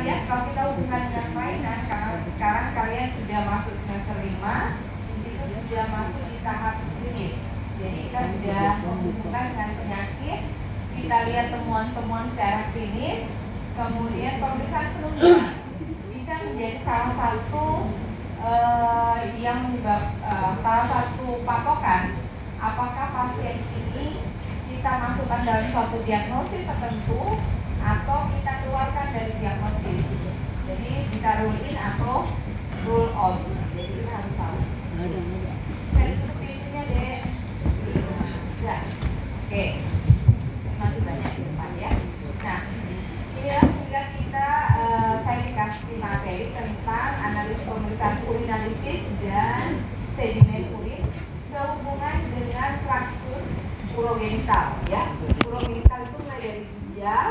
lihat kalau kita hubungkan dengan mainan, karena sekarang kalian sudah masuk semester 5, itu sudah masuk di tahap klinis. Jadi kita sudah menghubungkan dengan penyakit, kita lihat temuan-temuan secara klinis, kemudian pemeriksaan penunjang bisa menjadi salah satu salah satu patokan apakah pasien ini kita masukkan dalam suatu diagnosis tertentu atau kita keluarkan dari diagnosis. Jadi bisa rule in atau rule out. Jadi kita harus tahu. Saya tutup pintunya deh. Ya. Oke. Masih banyak di depan ya. Nah, inilah sudah kita saya dikasih materi tentang analisis pemeriksaan urinalisis dan sedimen urin sehubungan dengan fraktus urogenital ya. Urogenital itu mulai dari ginjal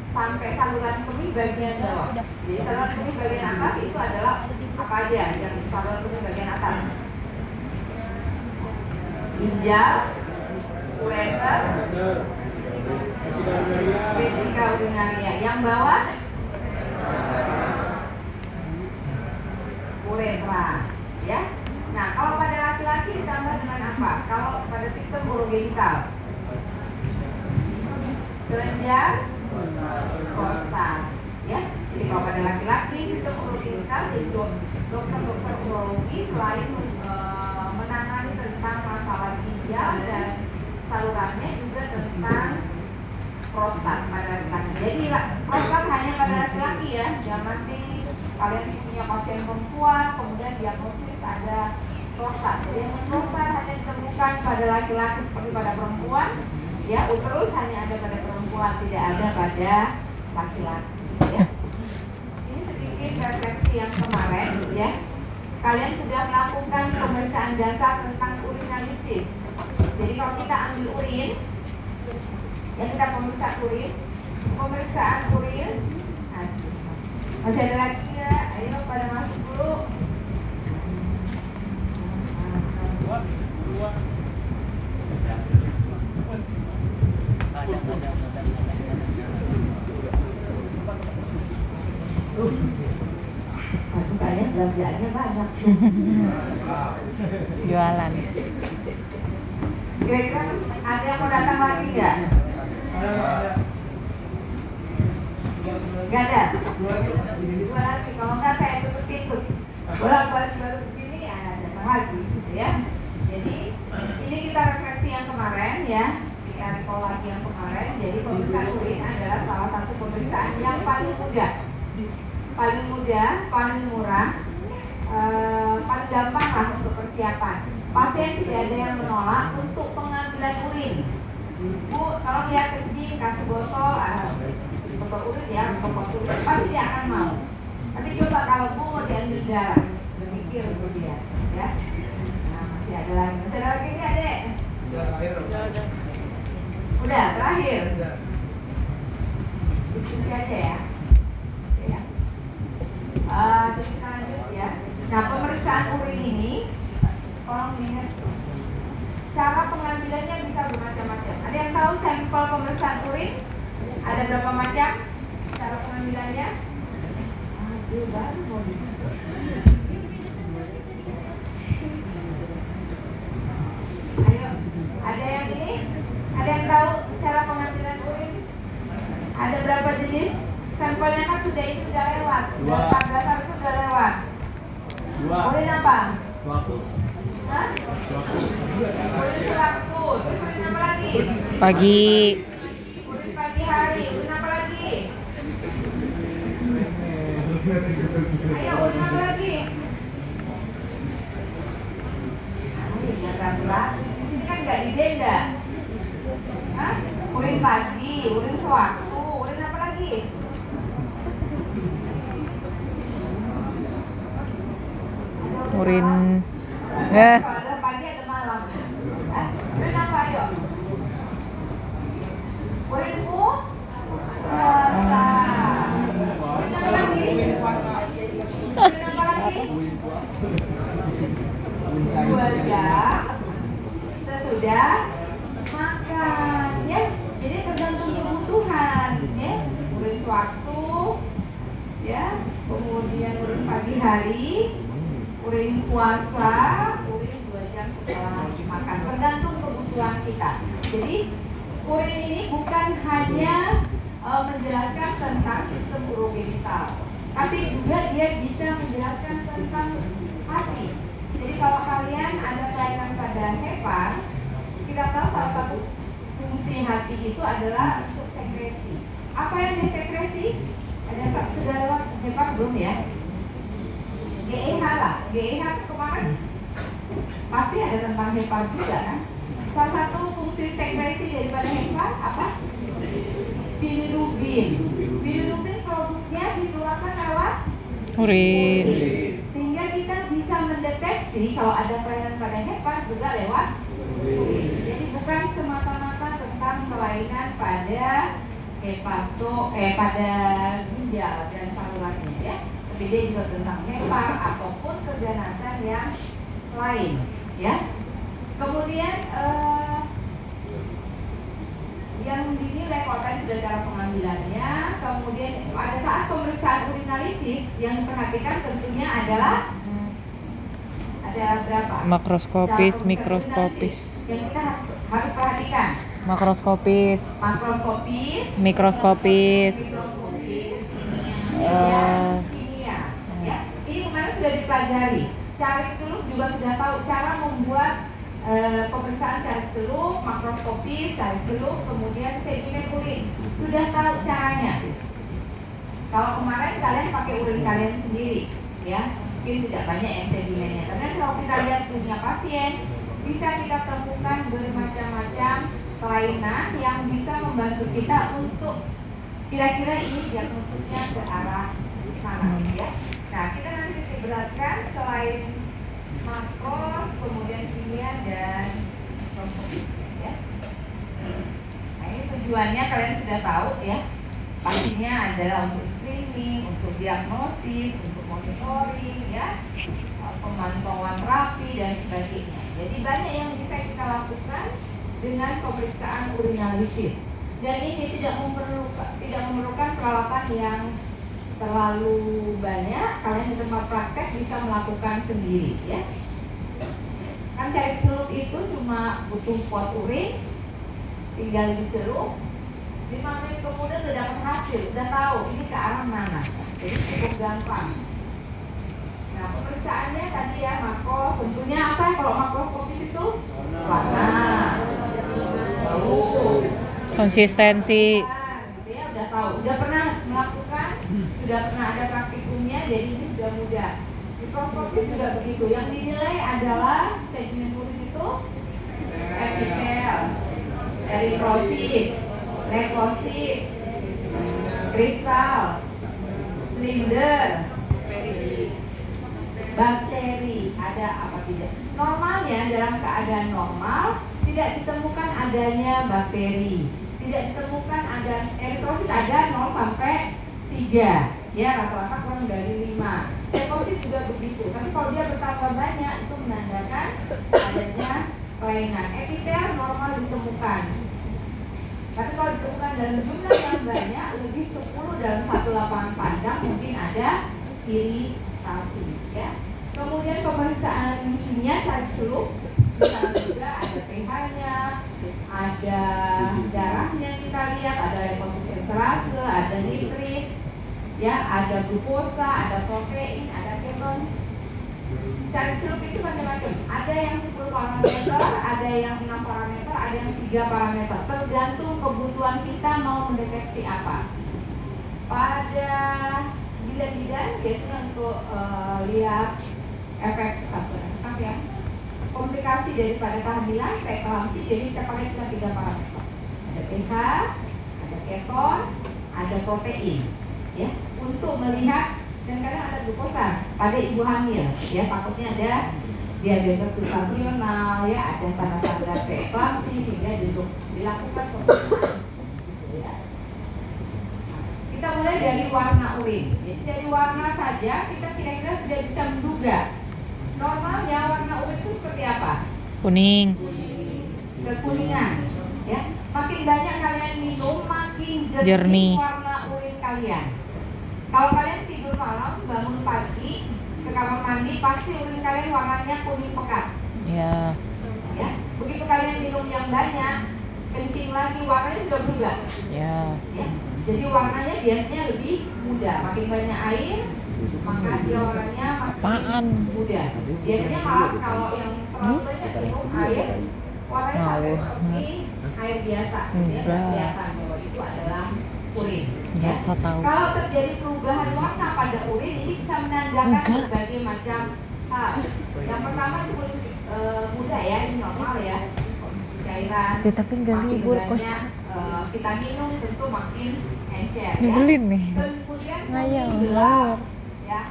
sampai saluran kemih bagian bawah. Jadi saluran kemih bagian atas itu adalah apa aja yang saluran kemih bagian atas? Ginjal, ureter, vesika urinaria. Yang bawah uretra ya. Nah, kalau pada laki-laki ditambah dengan apa? Kalau pada sistem urogenital kelenjar prostat ya. Jadi kalau pada laki-laki sistem urogenital, jadi dokter-dokter urologi selain menangani tentang masalah ginjal dan salurannya juga tentang prostat pada laki-laki. Jadi prostat hanya pada laki-laki ya. Yang penting kalian punya pasien perempuan, kemudian diagnosis ada prostat. Jadi yang prostat hanya ditemukan pada laki-laki seperti pada perempuan. Ya, uterus hanya ada pada perempuan, tidak ada pada laki-laki. Ya. Ini sedikit refleksi yang kemarin, ya. Kalian sudah melakukan pemeriksaan dasar tentang urinalisis. Jadi kalau kita ambil urin, ya kita pemeriksaan urin. Masih ada lagi ya? Ayo pada masuk dulu. Kayaknya belanjaannya banyak. Jualan. Kira-kira ada yang mau datang lagi nggak? Nggak ada? Dua lagi, kalau nggak saya tutup pintu. Bolak-balik baru begini ya datang lagi gitu ya. Jadi ini kita refleksi yang kemarin ya. Kita recall lagi yang kemarin. Jadi pemeriksaan urin adalah salah satu pemeriksaan yang paling mudah, paling murah, paling gampang lah untuk persiapan. Pasien tidak ada yang menolak untuk pengambilan urin. Bu, kalau dia kencing kasih botol urin ya, botol urin pasti dia akan mau. Tapi coba kalau Bu mau diambil darah, berpikir Bu dia, ya. Nah, masih ada lagi ini adek. Udah terakhir. Ini aja ya. Ya. Terus kita lanjut ya. Nah, pemeriksaan urin ini, tolong diingat, cara pengambilannya bisa bermacam-macam. Ada yang tahu sampel pemeriksaan urin? Ada berapa macam cara pengambilannya? Ayo, ada yang ini? Ada yang tahu cara pengambilan urin? Ada berapa jenis? Sampelnya kan sudah lewat. Dasar itu sudah lewat. Urin apa? Hah? Urin waktu. Terus urin apa lagi? Pagi. Urin pagi hari. Urin apa lagi? Ayo, urin apa lagi? Di sini kan nggak didenda. Hah? Urin pagi, urin sewaktu, urin apa lagi? Urin. Ada pagi ada malam. Urin apa ayo? Urin puasa. Urin apa lagi? Urin apa lagi? 2 jam sesudah makan, ya. Jadi tergantung kebutuhan, ya. Urin sewaktu, ya. Kemudian urin pagi hari, urin puasa, urin 2 jam setelah makan, tergantung kebutuhan kita. Jadi urin ini bukan hanya menjelaskan tentang sistem urogenital, tapi juga dia bisa menjelaskan tentang hati. Jadi kalau kalian ada kelainan pada hepar, kita tahu salah satu fungsi hati itu adalah untuk sekresi. Apa yang disekresi? Ada sudah lewat hepar belum ya? GEH lah. GEH kemarin pasti ada tentang hepar juga kan? Salah satu fungsi sekresi daripada hepar apa? Bilirubin. Bilirubin produknya dikeluarkan lewat Urin. sehingga kita bisa mendeteksi kalau ada kelainan pada hepar juga lewat urin. Jadi bukan semata-mata tentang kelainan pada pada ginjal dan salurannya ya. Tapi dia juga tentang hepar ataupun keganasan yang lain ya. Kemudian yang dinilai kalau tadi sudah cara pengambilannya. Kemudian pada saat pemeriksaan urinalisis yang diperhatikan tentunya adalah ada berapa? Makroskopis, Cara mikroskopis. yang kita harus perhatikan. Makroskopis, Makroskopis, mikroskopis. kimia. Ya, ini kemarin sudah dipelajari. Cari celup juga sudah tahu cara membuat pemeriksaan cari celup, makroskopis, cari celup, kemudian sedimen urin. Sudah tahu caranya. Kalau kemarin kalian pakai urin kalian sendiri, ya, mungkin tidak banyak yang sedimennya. Karena kalau kita lihat punya pasien, bisa kita temukan bermacam-macam kelainan yang bisa membantu kita untuk kira-kira ini diagnosisnya ke arah mana, ya. Nah, kita nanti beratkan selain makros, kemudian kimia dan mikroskopis, ya. Nah, ini tujuannya kalian sudah tahu ya. Pastinya adalah untuk screening, untuk diagnosis, untuk monitoring, ya, pemantauan terapi dan sebagainya. Jadi banyak yang bisa kita lakukan dengan pemeriksaan urinalisis. Dan ini tidak memerlukan peralatan yang terlalu banyak. Kalian di tempat praktek bisa melakukan sendiri, ya. Kan cari celup itu cuma butuh pot urin, tinggal dicelup, 5 menit kemudian udah dapat hasil, udah tahu ini ke arah mana. Jadi cukup gampang. Nah, pemeriksaannya tadi ya makro, tentunya apa ya kalau makroskopis itu? Warna, bau, Konsistensi. dia udah tahu, udah pernah melakukan, sudah pernah ada praktikumnya, jadi ini sudah mudah. Mikroskopis juga begitu. Yang dinilai adalah sedimen urin itu epitel, eritrosit, leukosit, kristal, silinder, bakteri, ada apa tidak? Normalnya dalam keadaan normal tidak ditemukan adanya bakteri, tidak ditemukan ada eritrosit ada 0 sampai 3, ya rata-rata kurang dari 5. Leukosit juga begitu, tapi kalau dia bertambah banyak itu menandakan adanya kelainan. Epitel normal ditemukan, tapi kalau ditemukan dalam jumlah yang banyak, lebih 10 dalam satu lapangan pandang, mungkin ada iritasi, ya. Kemudian pemeriksaan kimia cari celup, misalnya juga ada pH-nya, ada darahnya kita lihat, ada leukosit esterase, ada nitrit, ya, ada glukosa, ada protein, ada keton. Cari celup itu macam-macam. Ada yang 10 parameter, ada yang 6 parameter, ada yang 3 parameter. Tergantung kebutuhan kita mau mendeteksi apa. Pada bidan-bidan biasanya untuk lihat efek ya, komplikasi daripada kehamilan, preeklamsi, jadi kita pakai cuma 3 parameter. Ada pH, ada keton, ada protein, ya, untuk melihat. Dan kadang ada glukosa pada ibu hamil, ya, takutnya ada diabetes gestasional, ya, ada tanda-tanda preeklamsi sehingga dilakukan pemeriksaan. Ya. Kita mulai dari warna urin. Jadi dari warna saja kita kira-kira sudah bisa menduga. Normalnya warna urin itu seperti apa? Kuning. Kekuningan, ya. Makin banyak kalian minum, makin jernih Jernih. warna urin kalian. Kalau kalian tidur malam, bangun pagi, ke kamar mandi, pasti urin kalian warnanya kuning pekat. Ya. Ya, begitu kalian minum yang banyak, kencing lagi, warnanya sudah berubah. Ya. Ya, jadi warnanya biasanya lebih muda. Makin banyak air, maka dia warnanya makin Apaan? muda. Biasanya malah kalau yang terlalu banyak minum air, warnanya sampai seperti air biasa. Dia nggak Enggak. kelihatan bahwa itu adalah urin. Nggak usah tahu. Kalau terjadi perubahan warna pada urin, ini bisa menandakan Enggak. berbagai macam hal. Yang pertama kulit muda ya, ini normal ya. Cairan. Ya, tapi nggak makin libur, banyak, kocak. kita minum tentu makin encer. Nyebelin nih. Kemudian Ngayal, kuning gelap, ngawur. ya,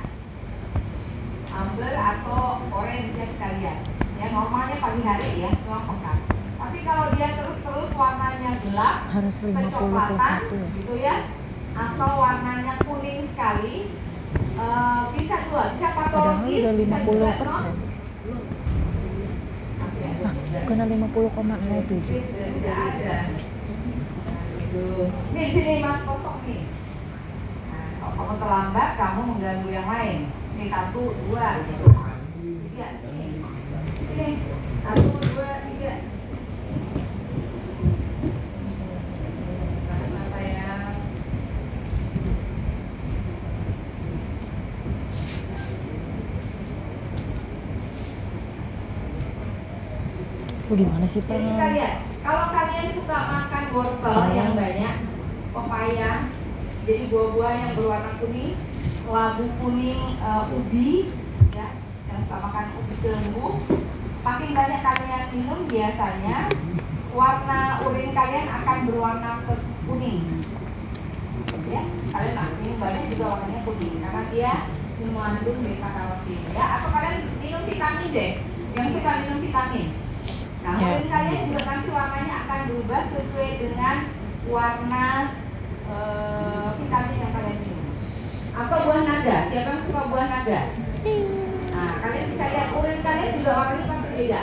amber atau orange ya sekalian. Ya normalnya pagi hari ya, cuma pekat. Tapi kalau dia terus-terus warnanya gelap, Harus 50 plus kecoklatan, 1 ya. gitu ya, atau warnanya kuning sekali, bisa dua, bisa Padahal patologis, udah bisa 50%. juga non. Bukan 50,07. Tidak ada. Nih sini mas kosong nih. Nah, kalau kamu terlambat, kamu mengganggu yang lain. Ini 1, 2, 3. Sini 1, 2, 3. Apa ya? Gimana sih, Pak? Jadi kita lihat, kalau kalian suka makan wortel yang banyak, pepaya, jadi buah-buah yang berwarna kuning, labu kuning, ubi, ya, yang suka makan ubi gelembung, makin banyak kalian minum biasanya warna urin kalian akan berwarna kuning. Ya, kalian minum banyak juga warnanya kuning karena dia mengandung beta karotin. Ya, atau kalian minum vitamin deh, yang suka minum vitamin. Nah, urin kalian juga nanti warnanya akan berubah sesuai dengan warna vitamin yang kalian minum. Atau buah naga, siapa yang suka buah naga? Nah, kalian bisa lihat urin kalian juga warnanya pasti beda.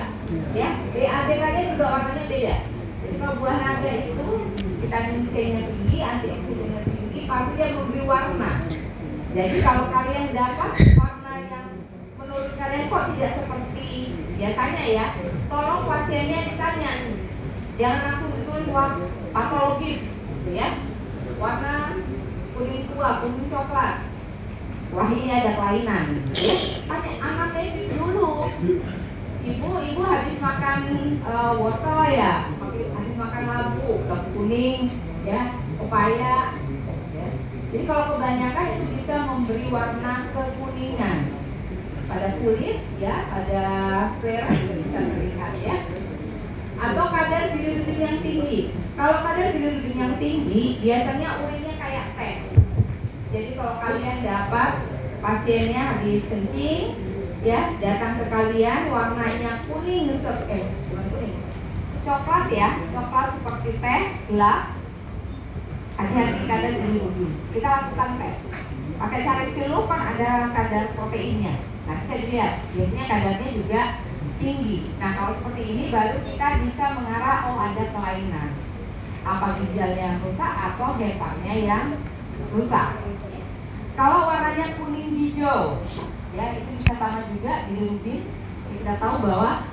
Ya, BAB kalian juga warnanya beda. Jadi kalau buah naga itu vitamin C-nya tinggi, antioksidannya tinggi, pasti dia memberi warna. Jadi kalau kalian dapat warna yang menurut kalian kok tidak seperti biasanya ya, tolong pasiennya ditanya, jangan langsung ditulis patologis, ya, warna kuning tua, kuning coklat, wah ini ada kelainan. Ya, tanya anaknya itu dulu, ibu habis makan wortel ya, habis makan labu kuning, ya, pepaya. Ya. Jadi kalau kebanyakan itu bisa memberi warna kekuningan pada kulit, ya, pada sklera juga bisa terlihat ya. Atau kadar bilirubin yang tinggi. Kalau kadar bilirubin yang tinggi, biasanya urinnya kayak teh. Jadi kalau kalian dapat pasiennya habis kencing, ya, datang ke kalian warnanya kuning bukan kuning, coklat ya, coklat seperti teh gelap. Hati-hati kadar bilirubin. Kita lakukan tes. Pakai cara celup kan ada kadar proteinnya. Nah, bisa dilihat, biasanya kadarnya juga tinggi. Nah, kalau seperti ini baru kita bisa mengarah, oh ada kelainan. Apa ginjalnya yang rusak atau heparnya yang rusak. Kalau warnanya kuning hijau, ya itu bisa sama juga bilirubin. Kita tahu bahwa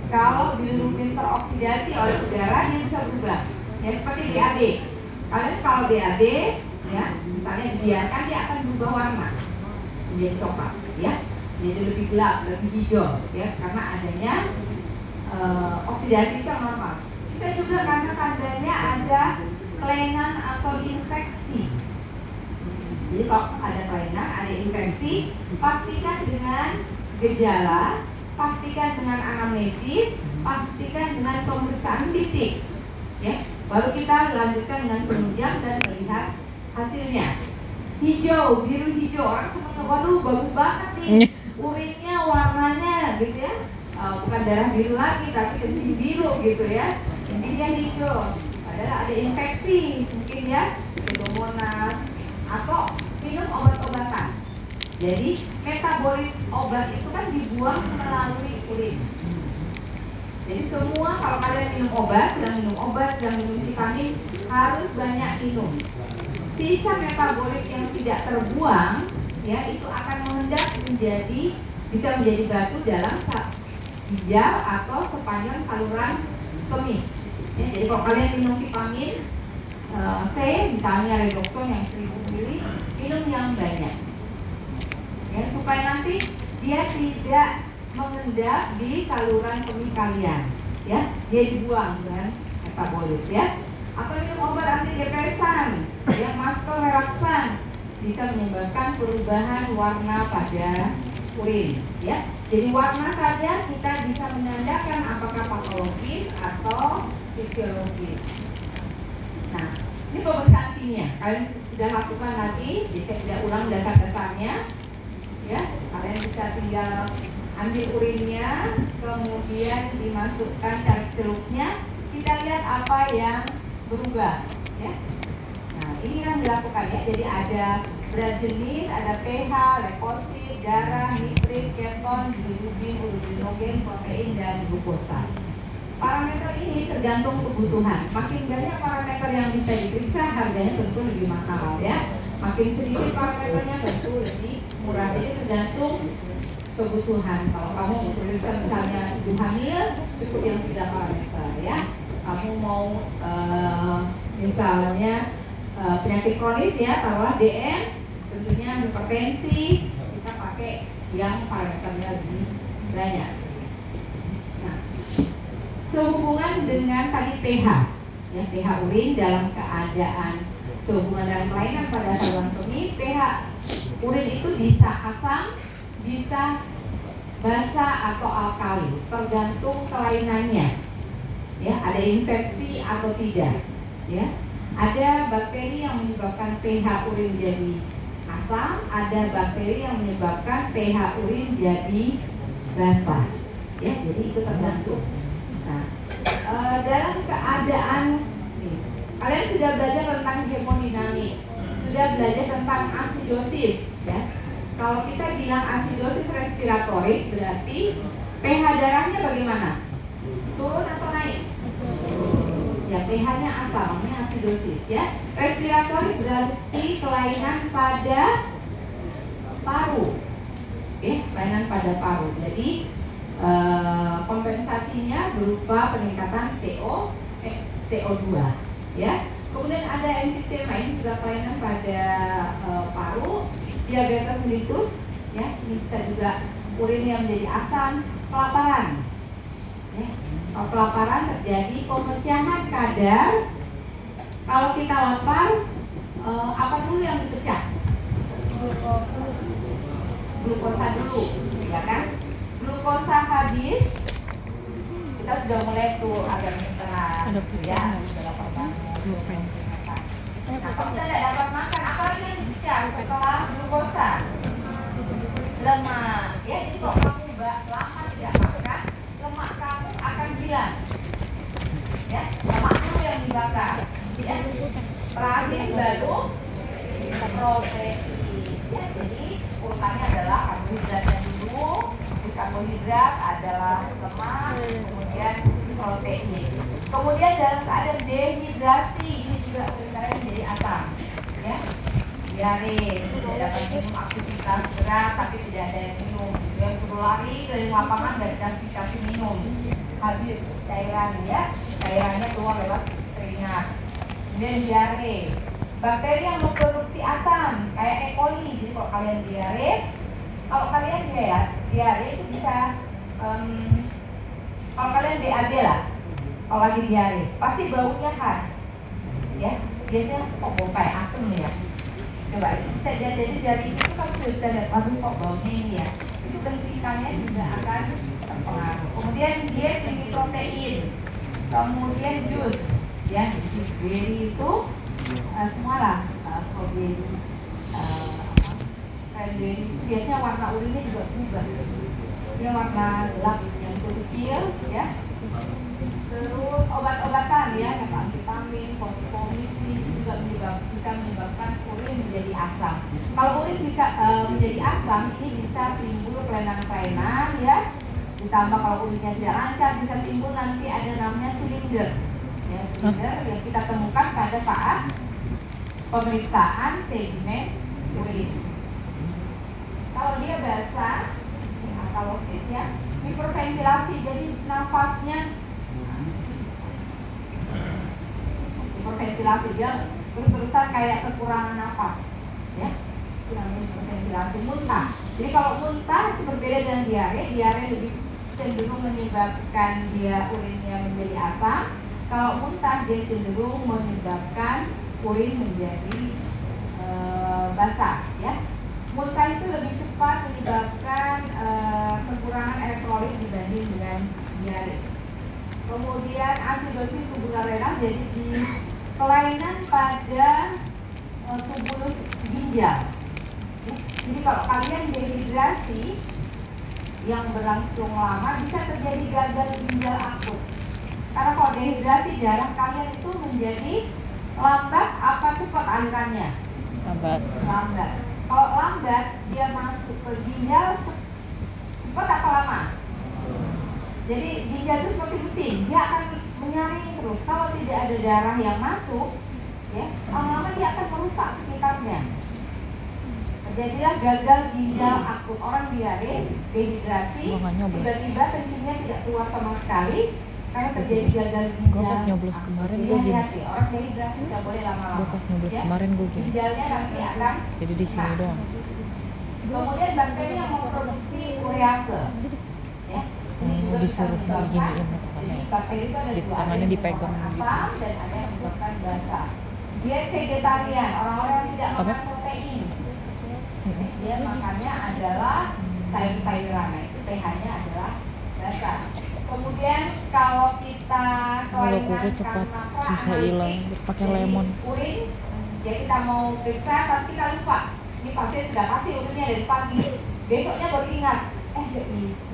kalau bilirubin teroksidasi oleh udara, dia bisa berubah. Ya seperti BAB. Kalian kalau BAB, ya misalnya dibiarkan, dia akan berubah warna menjadi coklat, ya. Jadi lebih gelap, lebih hijau, ya, karena adanya oksidasi itu normal. Kita juga karena kadarnya ada kelainan atau infeksi. Jadi kalau ada kelainan, ada infeksi, pastikan dengan gejala, pastikan dengan anamnesis, pastikan dengan pemeriksaan fisik, ya. Baru kita lanjutkan dengan penunjang dan melihat hasilnya. Hijau, biru hijau, orang semuanya, waduh bagus banget nih. Urinnya warnanya gitu ya, bukan darah biru lagi tapi kencing biru gitu ya, kencingnya hijau, padahal ada infeksi mungkin ya, pseudomonas, atau minum obat-obatan. Jadi metabolit obat itu kan dibuang melalui urin. Jadi semua kalau kalian minum obat, sedang minum obat, sedang minum vitamin, harus banyak minum. Sisa metabolit yang tidak terbuang ya itu akan mengendap bisa menjadi batu dalam ginjal atau sepanjang saluran kemih. Ya, jadi kalau kalian minum vitamin C, misalnya Redoxon yang 1000 ml, minum yang banyak, ya, supaya nanti dia tidak mengendap di saluran kemih kalian, ya, dia dibuang dengan metabolit, ya. Atau minum obat antidepresan, yang muscle relaksan, bisa menyebabkan perubahan warna pada urin, ya. Jadi warna saja kita bisa menandakan apakah patologis atau fisiologis. Nah, ini pemeriksaan kimia. Kalian sudah lakukan lagi, jadi saya tidak ulang dasar-dasarnya, ya. Kalian bisa tinggal ambil urinnya, kemudian dimasukkan cari ceruknya, kita lihat apa yang berubah, ya. Nah, ini yang dilakukan, ya. Jadi ada berat jenis, ada pH, leukosit, darah, nitrit, keton, bilirubin, urinogen, protein, dan glukosa. Parameter ini tergantung kebutuhan. Makin banyak parameter yang bisa diperiksa, harganya tentu lebih mahal, ya. Makin sedikit parameternya tentu lebih murah. Jadi tergantung kebutuhan. Kalau kamu periksa misalnya ibu hamil, cukup yang 3 parameter, ya. Kamu mau misalnya penyakit kronis, ya, taruhlah DM, tentunya hipertensi, kita pakai yang parameternya lebih banyak. Nah, sehubungan dengan tadi pH, ya, pH urin dalam keadaan sehubungan dengan kelainan pada saluran kemih, pH urin itu bisa asam, bisa basa atau alkali, tergantung kelainannya, ya, ada infeksi atau tidak, ya. Ada bakteri yang menyebabkan pH urin jadi asam, ada bakteri yang menyebabkan pH urin jadi basa, ya, jadi itu tergantung. Nah, dalam keadaan nih, kalian sudah belajar tentang hemodinamik, sudah belajar tentang asidosis, ya. Kalau kita bilang asidosis respiratorik berarti pH darahnya bagaimana? Turun atau naik? Ya, pH-nya asam, namanya asidosis, ya. Respiratorik berarti kelainan pada paru, kelainan pada paru. Jadi kompensasinya berupa peningkatan CO2, ya. Kemudian ada emfisema, ini juga kelainan pada paru. Diabetes mellitus, ya, ini bisa juga urin yang menjadi asam. Kelaparan, ya. Kalau kelaparan terjadi pemecahan kadar. Kalau kita lapar, apa dulu yang dipecah? Glukosa dulu, ya kan? Glukosa habis, kita sudah mulai tuh agak setengah, ya, sudah lapar banget. Nah, kalau kita tidak dapat makan, apalagi yang dipecah setelah glukosa? Lemak, ya. Jadi kalau kamu lama tidak makan, lemak kamu akan hilang, ya. Lemak dulu yang dibakar, ya. Terakhir baru protein, ya. Jadi urutannya adalah karbohidratnya dulu, karbohidrat adalah lemak, kemudian protein. Kemudian dalam keadaan dehidrasi, ini juga sebenarnya menjadi asam, ya. Diare, tidak dapat minum, aktivitas berat tapi tidak ada yang minum, yang perlu lari keliling lapangan dan kasih minum, habis cairan, ya, cairannya keluar lewat keringat. Kemudian diare, bakteri yang memproduksi asam kayak E. coli. Jadi kalau kalian diare, diare itu bisa kalau kalian BAB lah, kalau lagi diare pasti baunya khas, ya. Biasanya kok bau kayak asem ya. Coba kita jadi dari itu kan sudah lihat, aduh kok baunya ini ya. Itu kencikannya juga akan terpengaruh. Kemudian dia tinggi protein, kemudian jus, ya, jus berry itu semua lah, strawberry, cranberry itu biasanya warna urinnya juga berubah. Dia warna gelap yang kecil, ya. Terus obat-obatan, ya, kayak antivitamin, fosfomycin juga bisa menyebabkan urin menjadi asam. Kalau urin bisa menjadi asam, ini bisa timbul kelainan-kelainan, ya. Ditambah kalau urinnya tidak lancar, bisa timbul nanti ada namanya silinder, ya, silinder yang kita temukan pada saat pemeriksaan sedimen urin. Kalau dia basah, ini alkalosis ya, hiperventilasi, jadi nafasnya hiperventilasi, dia terus-terusan kayak kekurangan nafas, ya. Itu namanya hiperventilasi. Muntah. Jadi kalau muntah itu berbeda dengan diare. Diare lebih cenderung menyebabkan dia urinnya menjadi asam. Kalau muntah dia cenderung menyebabkan urin menjadi basah, ya. Muntah itu lebih cepat menyebabkan kekurangan elektrolit dibanding dengan diare. Kemudian asidosis tubular renal, jadi di kelainan pada tubulus ginjal. Jadi kalau kalian dehidrasi yang berlangsung lama bisa terjadi gagal ginjal akut. Karena kalau dehidrasi darah kalian itu menjadi lambat apa cepat alirannya? Lambat. Kalau lambat dia masuk ke ginjal cepat apa lama? Jadi ginjal itu seperti mesin, dia akan menyaring terus. Kalau tidak ada darah yang masuk, ya, lama-lama dia akan merusak sekitarnya. Terjadilah gagal ginjal akut. Orang diare, dehidrasi, tiba-tiba kencingnya tidak keluar sama sekali karena terjadi gagal ginjal. Gue pas nyoblos kemarin gue gini. Orang dehidrasi tidak boleh lama-lama. Gue pas nyoblos kemarin gue gini. Ginjalnya nanti akan. Jadi di sini doang. Kemudian bakteri yang memproduksi urease, ya. Disuruh beginiin Jadi bakteri itu ada di dua, tangannya ada yang dipegang menyebabkan gitu. asam dan ada yang menyebabkan basah. Dia vegetarian, orang-orang yang tidak makan protein. Dia makannya adalah sayur-sayuran, nah itu pH-nya adalah basah. Kemudian kalau kita kelainan kuku cepat karena susah hilang, pakai lemon. Urin, ya kita mau periksa tapi kita lupa. Ini pasien sudah kasih urinnya dari pagi, besoknya baru ingat,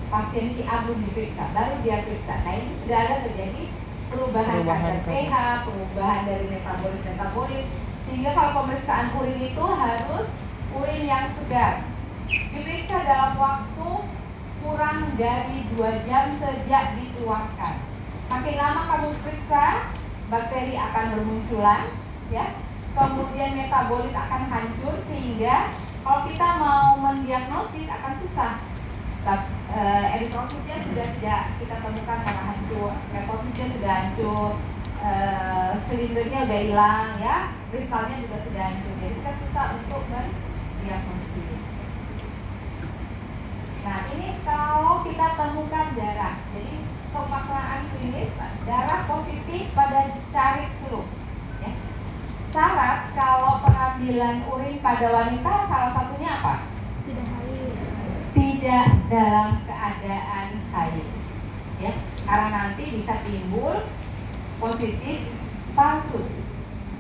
pasien si A belum diperiksa, baru dia periksa. Nah ini sudah ada terjadi perubahan kadar pH, perubahan dari metabolit, sehingga kalau pemeriksaan urin itu harus urin yang segar. Diperiksa dalam waktu kurang dari 2 jam sejak dikeluarkan. Makin lama kamu periksa, bakteri akan bermunculan, ya. Kemudian metabolit akan hancur sehingga kalau kita mau mendiagnosis akan susah. Eritrositnya sudah tidak kita temukan karena hancur, lemfositnya sudah hancur, silindernya sudah hilang, ya, kristalnya juga sudah hancur. Jadi kita susah untuk mendiagnosis. Nah ini kalau kita temukan darah, jadi pemaknaan klinis darah positif pada carik celup. Ya. Syarat kalau pengambilan urin pada wanita salah satunya apa? Tidak dalam keadaan haid, ya, karena nanti bisa timbul positif palsu,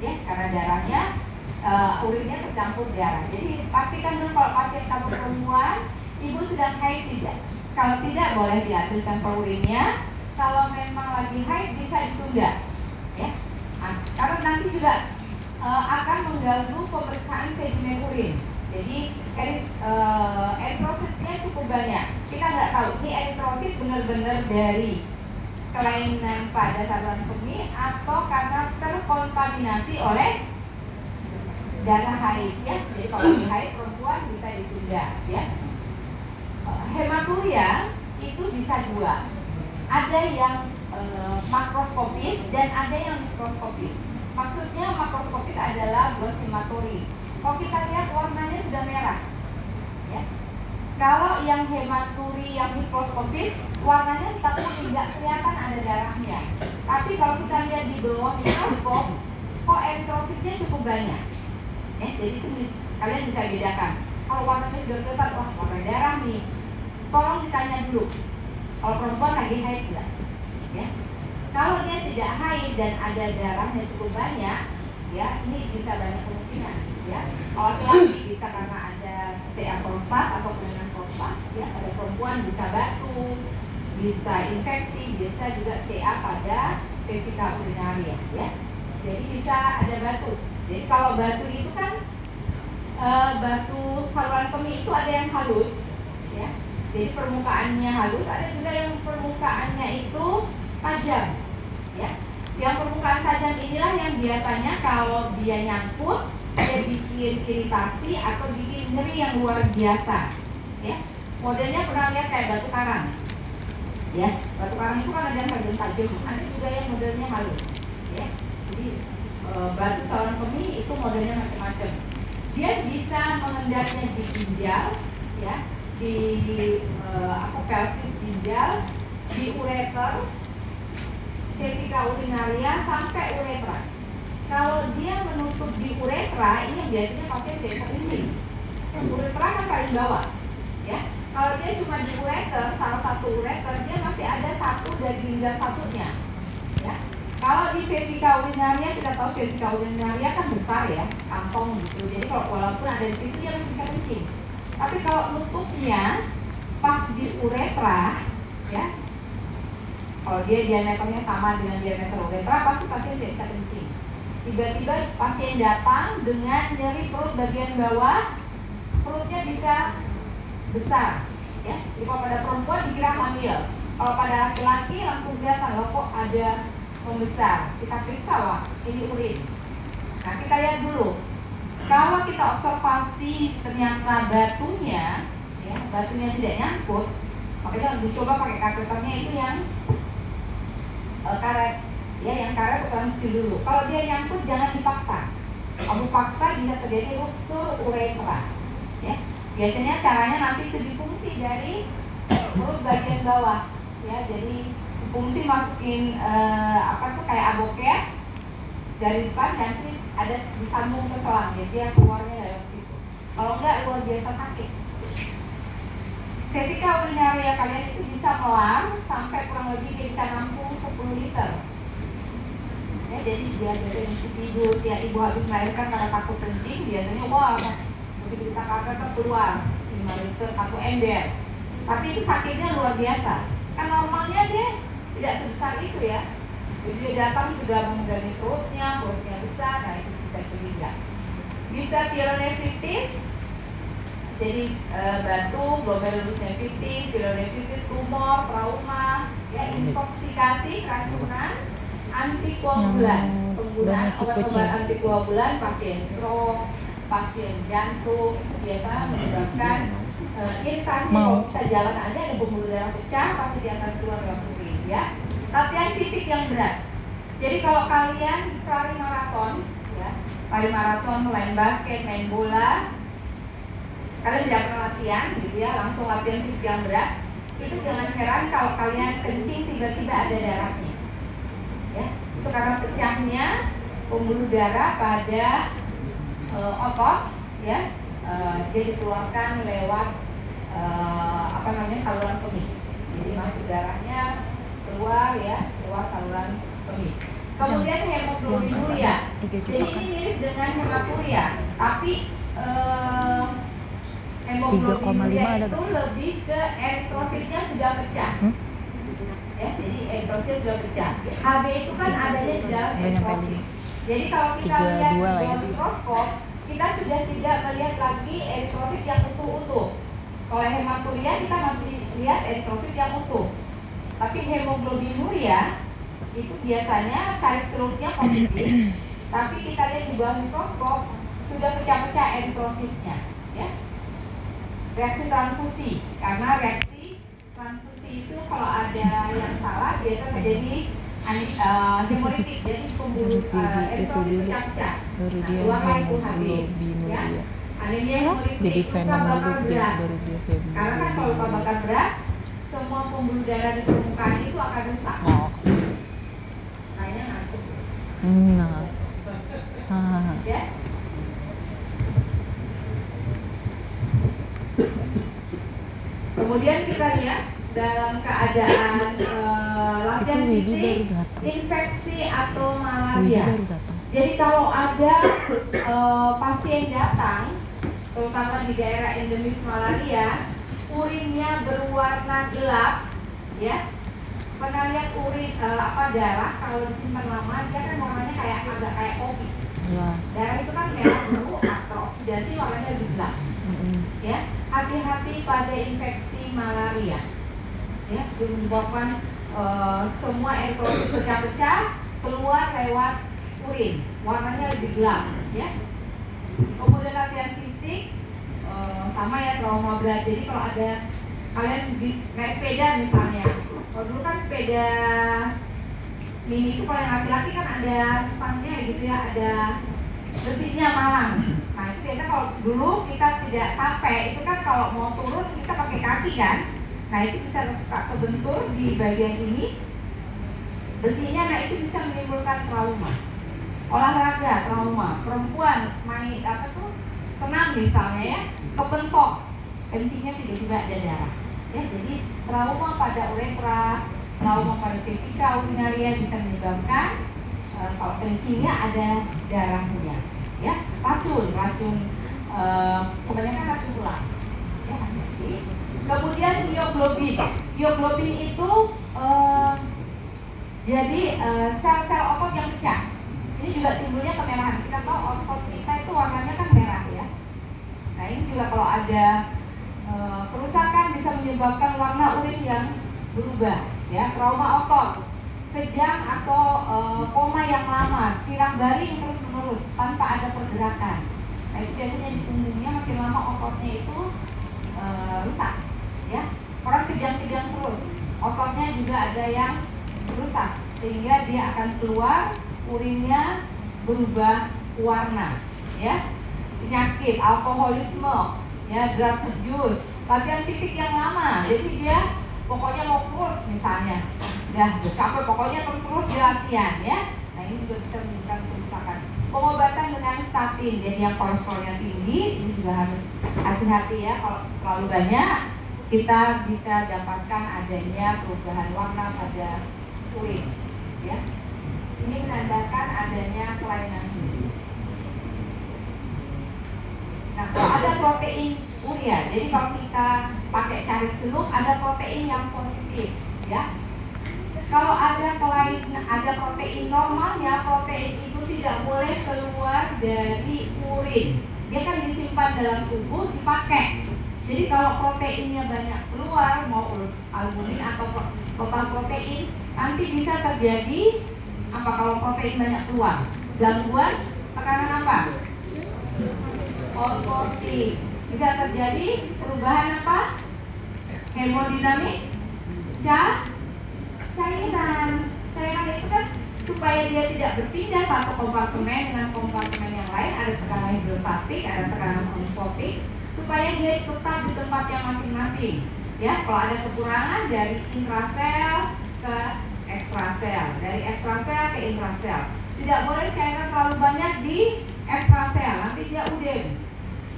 ya, karena darahnya urinnya tercampur darah. Jadi pastikan dulu kalau pasien kamu perempuan, ibu sedang haid tidak. Kalau tidak boleh diambil sampel urinnya. Kalau memang lagi haid bisa ditunda, ya, karena nanti juga akan mengganggu pemeriksaan sedimen urin. Jadi eritrositnya cukup banyak. Kita nggak tahu ini eritrosit benar-benar dari kelainan pada saluran kemih atau karena terkontaminasi oleh darah haid, ya. Jadi kalau di haid perempuan bisa ditunda, ya. Hematuria itu bisa dua. Ada yang makroskopis dan ada yang mikroskopis. Maksudnya makroskopis adalah blood hematori. Kalau kita lihat warnanya sudah merah, ya. Kalau yang hematuri yang mikroskopis warnanya tapi tidak kelihatan ada darahnya. Tapi kalau kita lihat di bawah mikroskop, kok eritrositnya cukup banyak. Jadi itu kalian bisa bedakan. Kalau warnanya sudah kelihatan, wah warna darah nih. Tolong ditanya dulu. Kalau perempuan lagi haid tidak? Ya. Kalau dia tidak haid dan ada darahnya cukup banyak, ya ini bisa banyak kemungkinan. Ya, kalau laki-laki bisa karena ada CA prostat atau kelainan prostat, ya, pada perempuan bisa batu, bisa infeksi, bisa juga CA pada vesika urinaria, ya. Jadi bisa ada batu. Jadi kalau batu itu kan batu saluran kemih itu ada yang halus, ya. Jadi permukaannya halus, ada juga yang permukaannya itu tajam, ya. Yang permukaan tajam inilah yang biasanya kalau dia nyangkut dia bikin iritasi atau bikin nyeri yang luar biasa. ya. Modelnya pernah lihat kayak batu karang, ya. Batu karang itu kan ada yang tajam, ada juga yang modelnya halus, ya. Jadi batu tawaran kemih itu modelnya macam-macam. Dia bisa mengendapnya di ginjal, ya, di pelvis ginjal, di ureter, vesika urinaria sampai uretra. Kalau dia menutup di uretra, ini yang biasanya pasien jadi kencing. Uretra kan paling bawah, ya. Kalau dia cuma di ureter, salah satu ureter, dia masih ada satu dari ginjal satunya, ya. Kalau di vesika urinaria, kita tahu vesika urinaria kan besar ya, kantong gitu. Jadi kalau walaupun ada di situ dia masih bisa kencing. Tapi kalau nutupnya pas di uretra, ya, kalau dia diameternya sama dengan diameter uretra, pasti pasien tidak bisa kencing. Tiba-tiba pasien datang dengan nyeri perut bagian bawah, perutnya bisa besar, ya. Jadi kalau pada perempuan dikira hamil, kalau pada laki-laki langsung kelihatan loh kok ada membesar. Kita periksa, wah ini urin. Nah kita lihat dulu. Kalau kita observasi ternyata batunya, ya, batunya tidak nyangkut, makanya dicoba pakai kateternya itu yang karet, ya, yang karet bukan dulu. Kalau dia nyangkut jangan dipaksa. Kamu paksa bisa terjadi ruptur uretra, ya. Biasanya caranya nanti itu difungsi dari perut bagian bawah, ya. Jadi fungsi masukin kayak aboket dari depan, nanti ada disambung ke selang, jadi dia keluarnya dari situ. Kalau enggak luar biasa sakit. Vesika urinaria kalian itu bisa melar sampai kurang lebih dia bisa nampung 10 liter. Ya, jadi biasanya tidur, ya, ibu habis melahirkan karena takut kencing, biasanya wah begitu kita kaget keluar 5 liter 1 ember. Tapi itu sakitnya luar biasa. Kan normalnya dia tidak sebesar itu ya. Jadi dia datang sudah mengganggu perutnya besar, nah itu bisa curiga. Bisa pielonefritis, jadi batu, glomerulus nefritis, pielonefritis, tumor, trauma, ya, intoksikasi, keracunan, antikoagulan, penggunaan obat-obat antikoagulan, pasien stroke, pasien jantung, itu biasa menyebabkan iritasi. Kalau kita jalan aja ada pembuluh darah pecah, pasti dia akan keluar lewat urin, ya. Latihan fisik yang berat. Jadi kalau kalian lari maraton, ya, lari maraton, main basket, main bola, kalian tidak pernah latihan, gitu ya, langsung latihan fisik yang berat. Itu jangan heran kalau kalian kencing tiba-tiba ada darahnya, ya. Itu karena pecahnya pembuluh darah pada otot, ya, dia dikeluarkan lewat saluran kemih. Jadi masuk darahnya keluar, ya, lewat saluran kemih. Kemudian hemoglobinuria. Jadi ini mirip dengan hematuria, tapi hemoglobinuria itu lebih ke eritrositnya sudah pecah. Ya, jadi eritrositnya sudah pecah. Hb itu kan adanya di dalam eritrosit. Jadi kalau kita lihat di bawah mikroskop, kita sudah tidak melihat lagi eritrosit yang utuh-utuh. Kalau hematuria kita masih lihat eritrosit yang utuh. Tapi hemoglobinuria itu biasanya karakteristiknya positif, tapi kita lihat di bawah mikroskop sudah pecah-pecah eritrositnya, ya. Reaksi transfusi, karena reaksi transfusi itu kalau ada yang salah biasa terjadi hemolitik, jadi pembuluh eritrosit pecah-pecah. Baru dia hemoglobinuria, ya. Anemia hemolitik jadi itu venom bakal dulu deh, berat. baru dia Karena kan kalau bakar berat, semua pembuluh darah di permukaan itu akan rusak. Kayaknya ngantuk. Ya. Kemudian kita lihat dalam keadaan latihan fisik, infeksi atau malaria. Jadi kalau ada pasien datang, terutama di daerah endemis malaria, urinnya berwarna gelap, ya. Pernah lihat urin darah kalau disimpan lama dia kan warnanya agak kayak kopi. Ya. Darah itu kan merah dulu atau oksidasi warnanya lebih gelap. Ya, hati-hati pada infeksi malaria. Ya, menyebabkan semua eritrosit pecah-pecah keluar lewat urin, warnanya lebih gelap. Ya. Kemudian latihan fisik sama ya trauma berat. Jadi kalau ada kalian naik sepeda misalnya, kalau dulu kan sepeda mini itu kalau yang laki-laki kan ada stangnya gitu ya, ada besinya malang. Nah itu biasanya kalau dulu kita tidak sampai, itu kan kalau mau turun kita pakai kaki kan. Nah itu bisa suka kebentur di bagian ini besinya, nah itu bisa menimbulkan trauma. Olahraga trauma, perempuan main apa tuh senam misalnya ya, kepentok, kencingnya tiba-tiba ada darah. Ya, jadi trauma pada uretra, trauma pada vesika urinaria bisa menyebabkan kalau kencingnya ada darahnya. Ya, racun kebanyakan racun tulang. Ya, kemudian mioglobin itu jadi sel-sel otot yang pecah. Ini juga timbulnya kemerahan. Kita tahu otot kita itu warnanya kan merah ya. Nah ini juga kalau ada kerusakan bisa menyebabkan warna urin yang berubah. Ya, trauma otot, kejang atau koma yang lama, tirak baring terus menerus tanpa ada pergerakan. Nah itu biasanya di punggungnya makin lama ototnya itu rusak. Ya, orang kejang-kejang terus, ototnya juga ada yang rusak sehingga dia akan keluar urinnya berubah warna, ya. Penyakit, alkoholisme, ya, drug abuse, latihan fisik yang lama, jadi dia pokoknya mau terus misalnya, capek pokoknya terus dia latihan, ya. Nah ini juga bisa menimbulkan kerusakan. Pengobatan dengan statin, jadi yang kolesterolnya tinggi, ini juga harus hati-hati ya. Kalau terlalu banyak, kita bisa dapatkan adanya perubahan warna pada urin, ya. Ini menandakan adanya kelainan gizi. Nah, kalau ada protein urea, jadi kalau kita pakai cari celup ada protein yang positif, ya. Kalau ada protein normalnya, protein itu tidak boleh keluar dari urin. Dia kan disimpan dalam tubuh, dipakai. Jadi kalau proteinnya banyak keluar, mau albumin atau total protein, nanti bisa terjadi apa kalau protein banyak keluar? Gangguan tekanan apa? Onkotik. Bisa terjadi perubahan apa? Hemodinamik cairan. Cairan itu kan supaya dia tidak berpindah satu kompartemen dengan kompartemen yang lain, ada tekanan hidrostatik, ada tekanan onkotik, supaya dia tetap di tempatnya masing-masing. Ya, kalau ada kekurangan dari intrasel ke ekstrasel, dari ekstrasel ke intrasel. Tidak boleh cairan terlalu banyak di ekstrasel, nanti dia udem.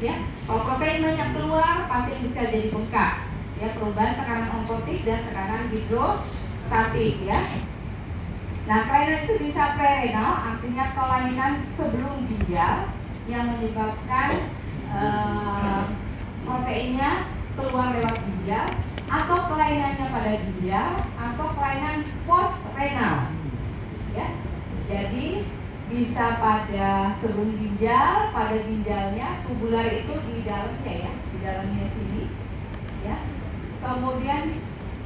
Ya, kalau protein banyak keluar, pasien bisa jadi bengkak. Ya, perubahan tekanan onkotik dan tekanan hidrostatik, ya. Nah, kelainan itu bisa prerenal, artinya kelainan sebelum ginjal yang menyebabkan proteinnya keluar lewat ginjal, atau kelainannya pada ginjal, atau kelainan post renal, ya. Jadi bisa pada sebelum ginjal, pada ginjalnya, tubular itu di dalamnya ya, di dalamnya sini, ya. Kemudian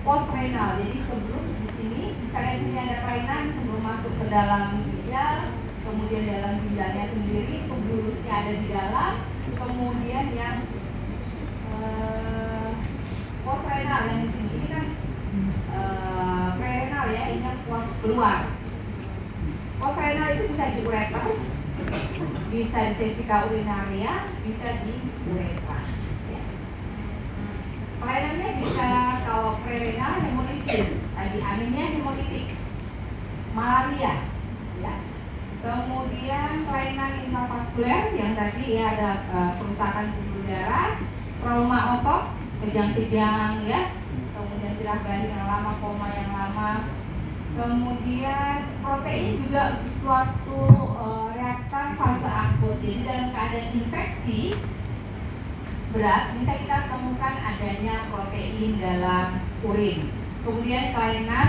post renal, jadi sebelum di sini, misalnya sini ada kelainan sebelum masuk ke dalam ginjal, kemudian dalam ginjalnya sendiri, tubulusnya ada di dalam, kemudian yang post renal yang di sini ini kan prerenal ya, ini kan post keluar. Post renal itu bisa di ureter, bisa di vesika urinaria, bisa di uretra. Ya. Kelainannya bisa kalau prerenal hemolisis, tadi aminnya hemolitik, malaria, ya. Kemudian kelainan intravaskuler yang tadi ya ada kerusakan pembuluh darah, trauma otot, kejang-kejang ya, kemudian tirak baring yang lama, koma yang lama, kemudian protein juga suatu reaktan fase akut. Jadi dalam keadaan infeksi berat bisa kita temukan adanya protein dalam urin. Kemudian kelainan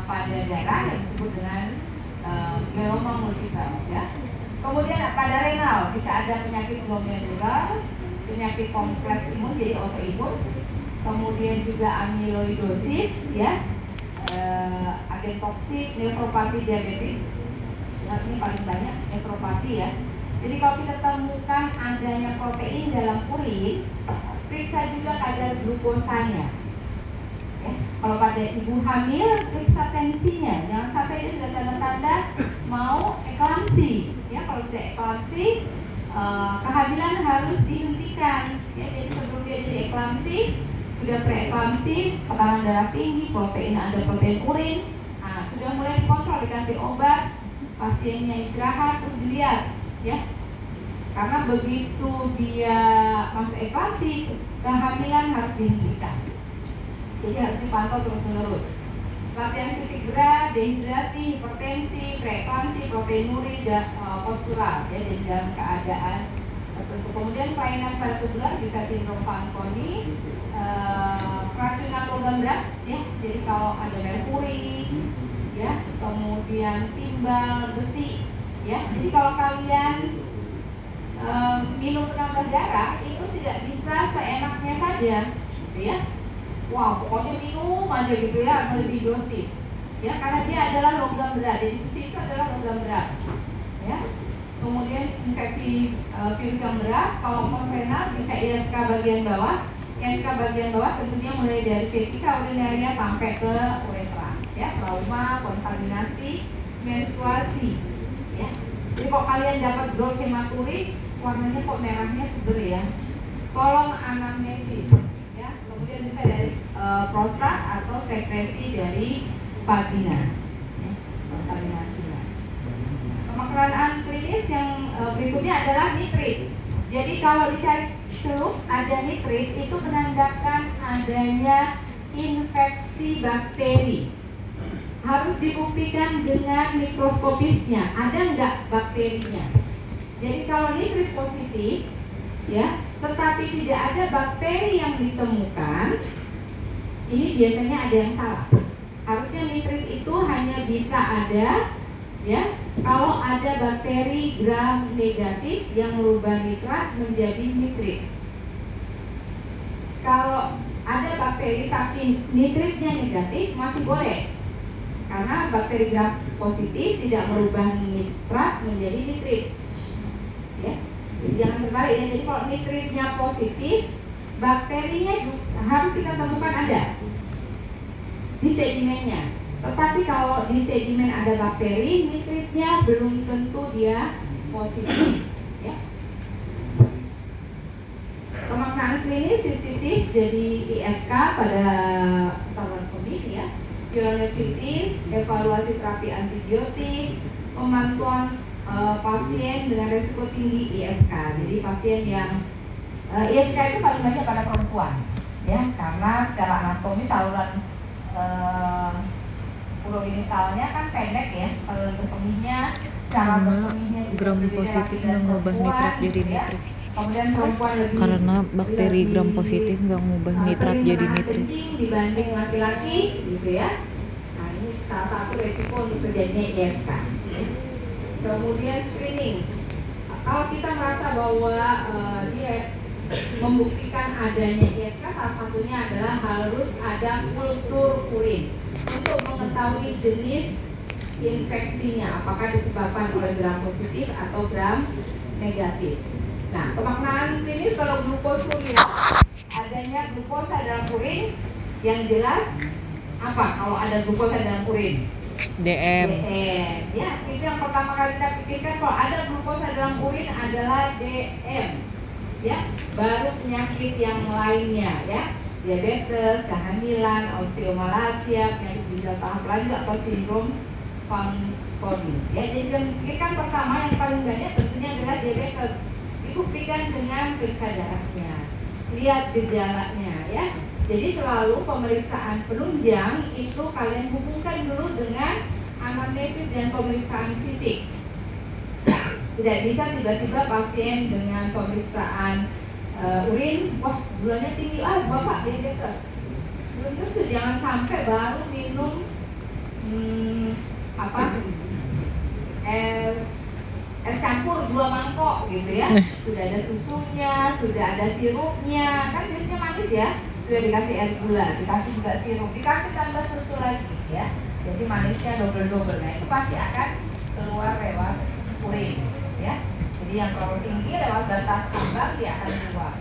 pada darah yang disebut dengan myeloma multiple ya. Kemudian pada renal bisa ada penyakit glomerular, penyakit kompleks imun jadi autoimun, kemudian juga amyloidosis ya, agen toksik, nefropati diabetik, ini paling banyak nefropati ya. Jadi kalau kita temukan adanya protein dalam urin, periksa juga kadar glukosanya. Ya, kalau pada ibu hamil, periksa tensinya. Jangan sampai dia sudah tanda-tanda mau eklamsi. Ya, kalau sudah eklamsi, kehamilan harus dihentikan. Ya, jadi sebelum dia jadi eklamsi, sudah preeklamsi, tekanan darah tinggi, ada protein urin, sudah mulai dikontrol, dikasih obat, pasiennya istirahat, terus dilihat, ya. Karena begitu dia masuk eklamsi, kehamilan harus dihentikan. Jadi harus dipantau terus-menerus. Latihan fisik berat, dehidrasi, hipertensi, preeklamsi, proteinuria, dan postural, ya, jadi dalam keadaan tertentu. Kemudian kelainan pada tubular bisa sindrom Fanconi, keracunan logam berat, ya, jadi kalau ada merkuri, ya, kemudian timbal, besi, ya. Jadi kalau kalian minum penambah darah itu tidak bisa seenaknya saja, gitu ya. Wah, pokoknya minum aja gitu ya, melebihi dosis, ya, karena dia adalah logam berat. Jadi besi itu adalah logam berat, ya. Kemudian infeksi virus yang berat, kalau fosrenal bisa ISK bagian bawah. ISK bagian bawah tentunya mulai dari vetika urinaria sampai ke uretra, ya, trauma, kontaminasi, menstruasi, ya. Jadi kalau kalian dapat dose hematurik, warnanya kok merahnya seger ya, tolong anamnesis, ya. Kemudian bisa dari prostat atau sekresi dari vagina, ya, kontaminasinya. Pemeriksaan klinis yang berikutnya adalah nitrit. Jadi kalau dicari celup ada nitrit, itu menandakan adanya infeksi bakteri. Harus dibuktikan dengan mikroskopisnya, ada nggak bakterinya. Jadi kalau nitrit positif, ya, tetapi tidak ada bakteri yang ditemukan, ini biasanya ada yang salah. Harusnya nitrit itu hanya bisa ada, ya, kalau ada bakteri gram negatif yang merubah nitrat menjadi nitrit. Kalau ada bakteri tapi nitritnya negatif masih boleh, karena bakteri gram positif tidak merubah nitrat menjadi nitrit, ya. Jadi jangan terbalik ya. Jadi kalau nitritnya positif, bakterinya harus kita temukan ada di sedimennya. Tetapi kalau di sedimen ada bakteri, nitritnya belum tentu dia positif, ya. Pemeriksaan klinis sistitis jadi ISK pada saluran kemih, ya. Pielonefritis, evaluasi terapi antibiotik, pemantauan pasien dengan risiko tinggi ISK. Jadi pasien yang ISK itu paling banyak pada perempuan, ya, karena secara anatomi saluran urogenitalnya kan pendek, ya, saluran berkemihnya, cara berkemihnya gram positif nggak ngubah nitrat jadi nitrit. Kemudian perempuan Karena bakteri gram positif nggak ngubah nitrat jadi nitrit. Dibanding laki-laki, gitu ya. Nah, ini salah satu resiko untuk terjadinya ISK. Kemudian screening. Kalau kita merasa bahwa dia membuktikan adanya ISK, salah satunya adalah harus ada kultur urin untuk mengetahui jenis infeksinya, apakah disebabkan oleh gram positif atau gram negatif. Nah, pemeriksaan klinis kalau glukosuria, adanya glukosa dalam urin, yang jelas apa kalau ada glukosa dalam urin? DM. Ya, itu yang pertama kali kita pikirkan kalau ada glukosa dalam urin adalah DM, ya. Baru penyakit yang lainnya, ya, diabetes, kehamilan, osteomalacia, penyakit ginjal tahap lanjut atau sindrom Fanconi. Ya, jadi yang dipikirkan pertama yang paling banyak tentunya adalah diabetes. Dibuktikan dengan periksa darahnya, lihat gejalanya, ya. Jadi selalu pemeriksaan penunjang itu kalian hubungkan dulu dengan anamnesis dan pemeriksaan fisik. Tidak bisa tiba-tiba pasien dengan pemeriksaan urin, wah gulanya tinggi, bapak diabetes. Belum tentu, jangan sampai baru minum es campur 2 mangkok gitu ya. Sudah ada susunya, sudah ada sirupnya, kan biasanya manis ya. Sudah dikasih air gula, dikasih juga sirup, dikasih tambah susu lagi, ya. Jadi manisnya double-double. Nah, itu pasti akan keluar lewat urin, ya. Jadi Jadi yang terlalu tinggi lewat batas ambang dia akan keluar.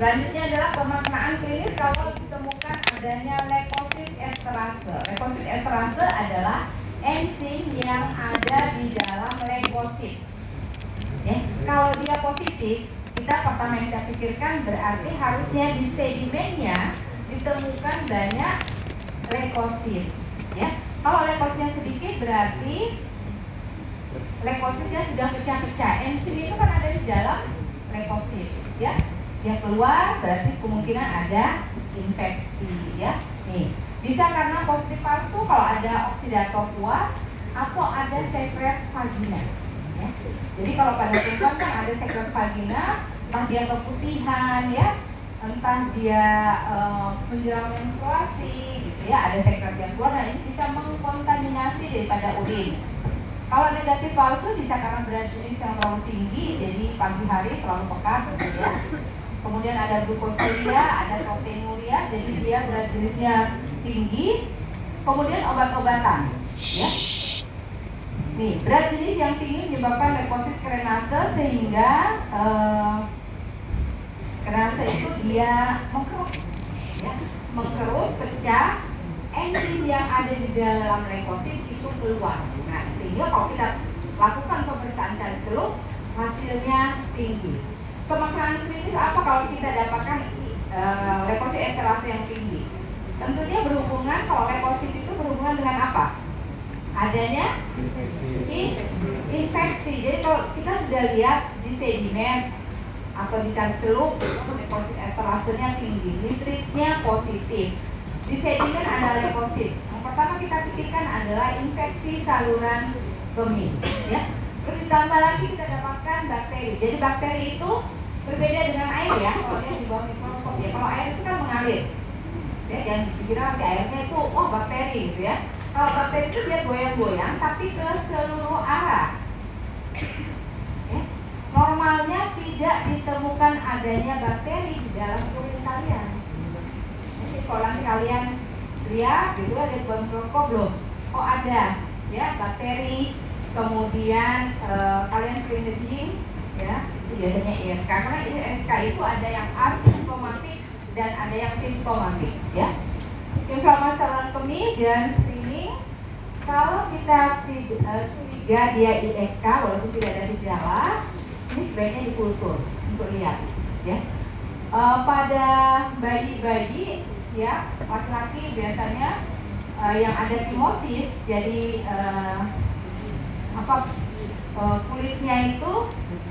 Selanjutnya adalah pemaknaan klinis kalau ditemukan adanya leukosit esterase. Leukosit esterase adalah enzim yang ada di dalam leukosit. Ya, kalau dia positif, kita pertama yang kita pikirkan berarti harusnya di sedimennya ditemukan banyak leukosit. Ya, kalau leukositnya sedikit berarti leukositnya sudah pecah-pecah. Enzim itu kan ada di dalam leukosit. Ya, dia keluar berarti kemungkinan ada infeksi. Ya, nih bisa karena positif palsu kalau ada oksidator kuat atau ada sekret vagina. Ya. Jadi kalau pada perempuan kan ada sekret vagina, entah dia keputihan ya, entah dia menjelang menstruasi gitu ya, ada sekret yang keluar, nah ini bisa mengkontaminasi daripada urin. Kalau negatif palsu bisa karena berat jenis yang terlalu tinggi, jadi pagi hari terlalu pekat gitu ya. Kemudian ada glukosilia, ada proteinuria, jadi dia berat jenisnya tinggi. Kemudian obat-obatan ya. Nih, berat jenis yang tinggi menyebabkan leukosit krenase sehingga krenase itu dia mengkerut, ya, mengkerut, pecah, enzim yang ada di dalam leukosit itu keluar. Nah, sehingga kalau kita lakukan pemeriksaan cari celup, hasilnya tinggi. Pemaknaan klinis apa kalau kita dapatkan leukosit esterase yang tinggi? Tentunya berhubungan, kalau leukosit itu berhubungan dengan apa? Adanya infeksi. Jadi kalau kita sudah lihat di sedimen atau di cari celup, leukosit esterasenya tinggi, nitritnya positif. Di sedimen ada leukosit. Yang pertama kita pikirkan adalah infeksi saluran kemih, ya. Terus ditambah lagi kita dapatkan bakteri. Jadi bakteri itu berbeda dengan air ya. Kalau dia di bawah mikroskop ya. Kalau air itu kan mengalir. Ya, yang dikira nanti airnya itu bakteri gitu ya. Kalau bakteri itu dia goyang-goyang tapi ke seluruh arah. Ya. Normalnya tidak ditemukan adanya bakteri di dalam urin kalian. Jadi kalau nanti kalian lihat gitu ada di bawah mikroskop loh. Oh ada ya bakteri. Kemudian kalian sering kencing ya, itu biasanya ISK. Karena ISK itu ada yang asimptomatik dan ada yang simptomatik ya. Inflamasi saluran kemih dan screening. Kalau kita curiga dia ISK walaupun tidak ada gejala, ini sebaiknya dikultur untuk lihat ya. Pada bayi-bayi ya, laki-laki biasanya yang ada phimosis, jadi kulitnya itu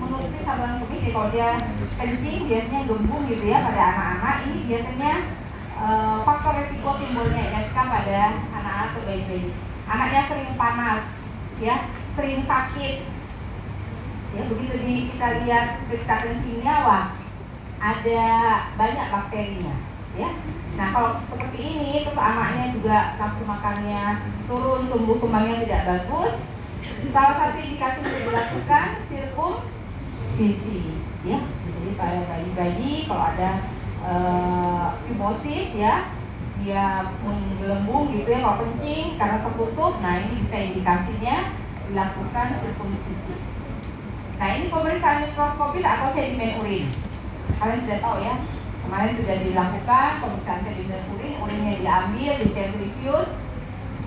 menutupi saluran kemih. Jadi kalau dia kencing biasanya gembung gitu ya pada anak-anak. Ini biasanya faktor resiko timbulnya ISK pada anak-anak atau bayi-bayi. Anaknya sering panas, ya, sering sakit. Ya, begitu kita lihat periksa kencingnya, wah, ada banyak bakterinya, ya. Nah, kalau seperti ini, terus anaknya juga nafsu makannya turun, tumbuh kembangnya tidak bagus. Salah satu indikasi untuk dilakukan sirkumsisi, ya. Jadi pada bayi-bayi kalau ada phimosis ya, dia menggelembung gitu ya kalau kencing karena tertutup. Nah ini bisa indikasinya dilakukan sirkumsisi. Nah ini pemeriksaan mikroskopis atau sedimen urin. Kalian sudah tahu ya, kemarin sudah dilakukan pemeriksaan sedimen urin, urinnya diambil, disentrifuge,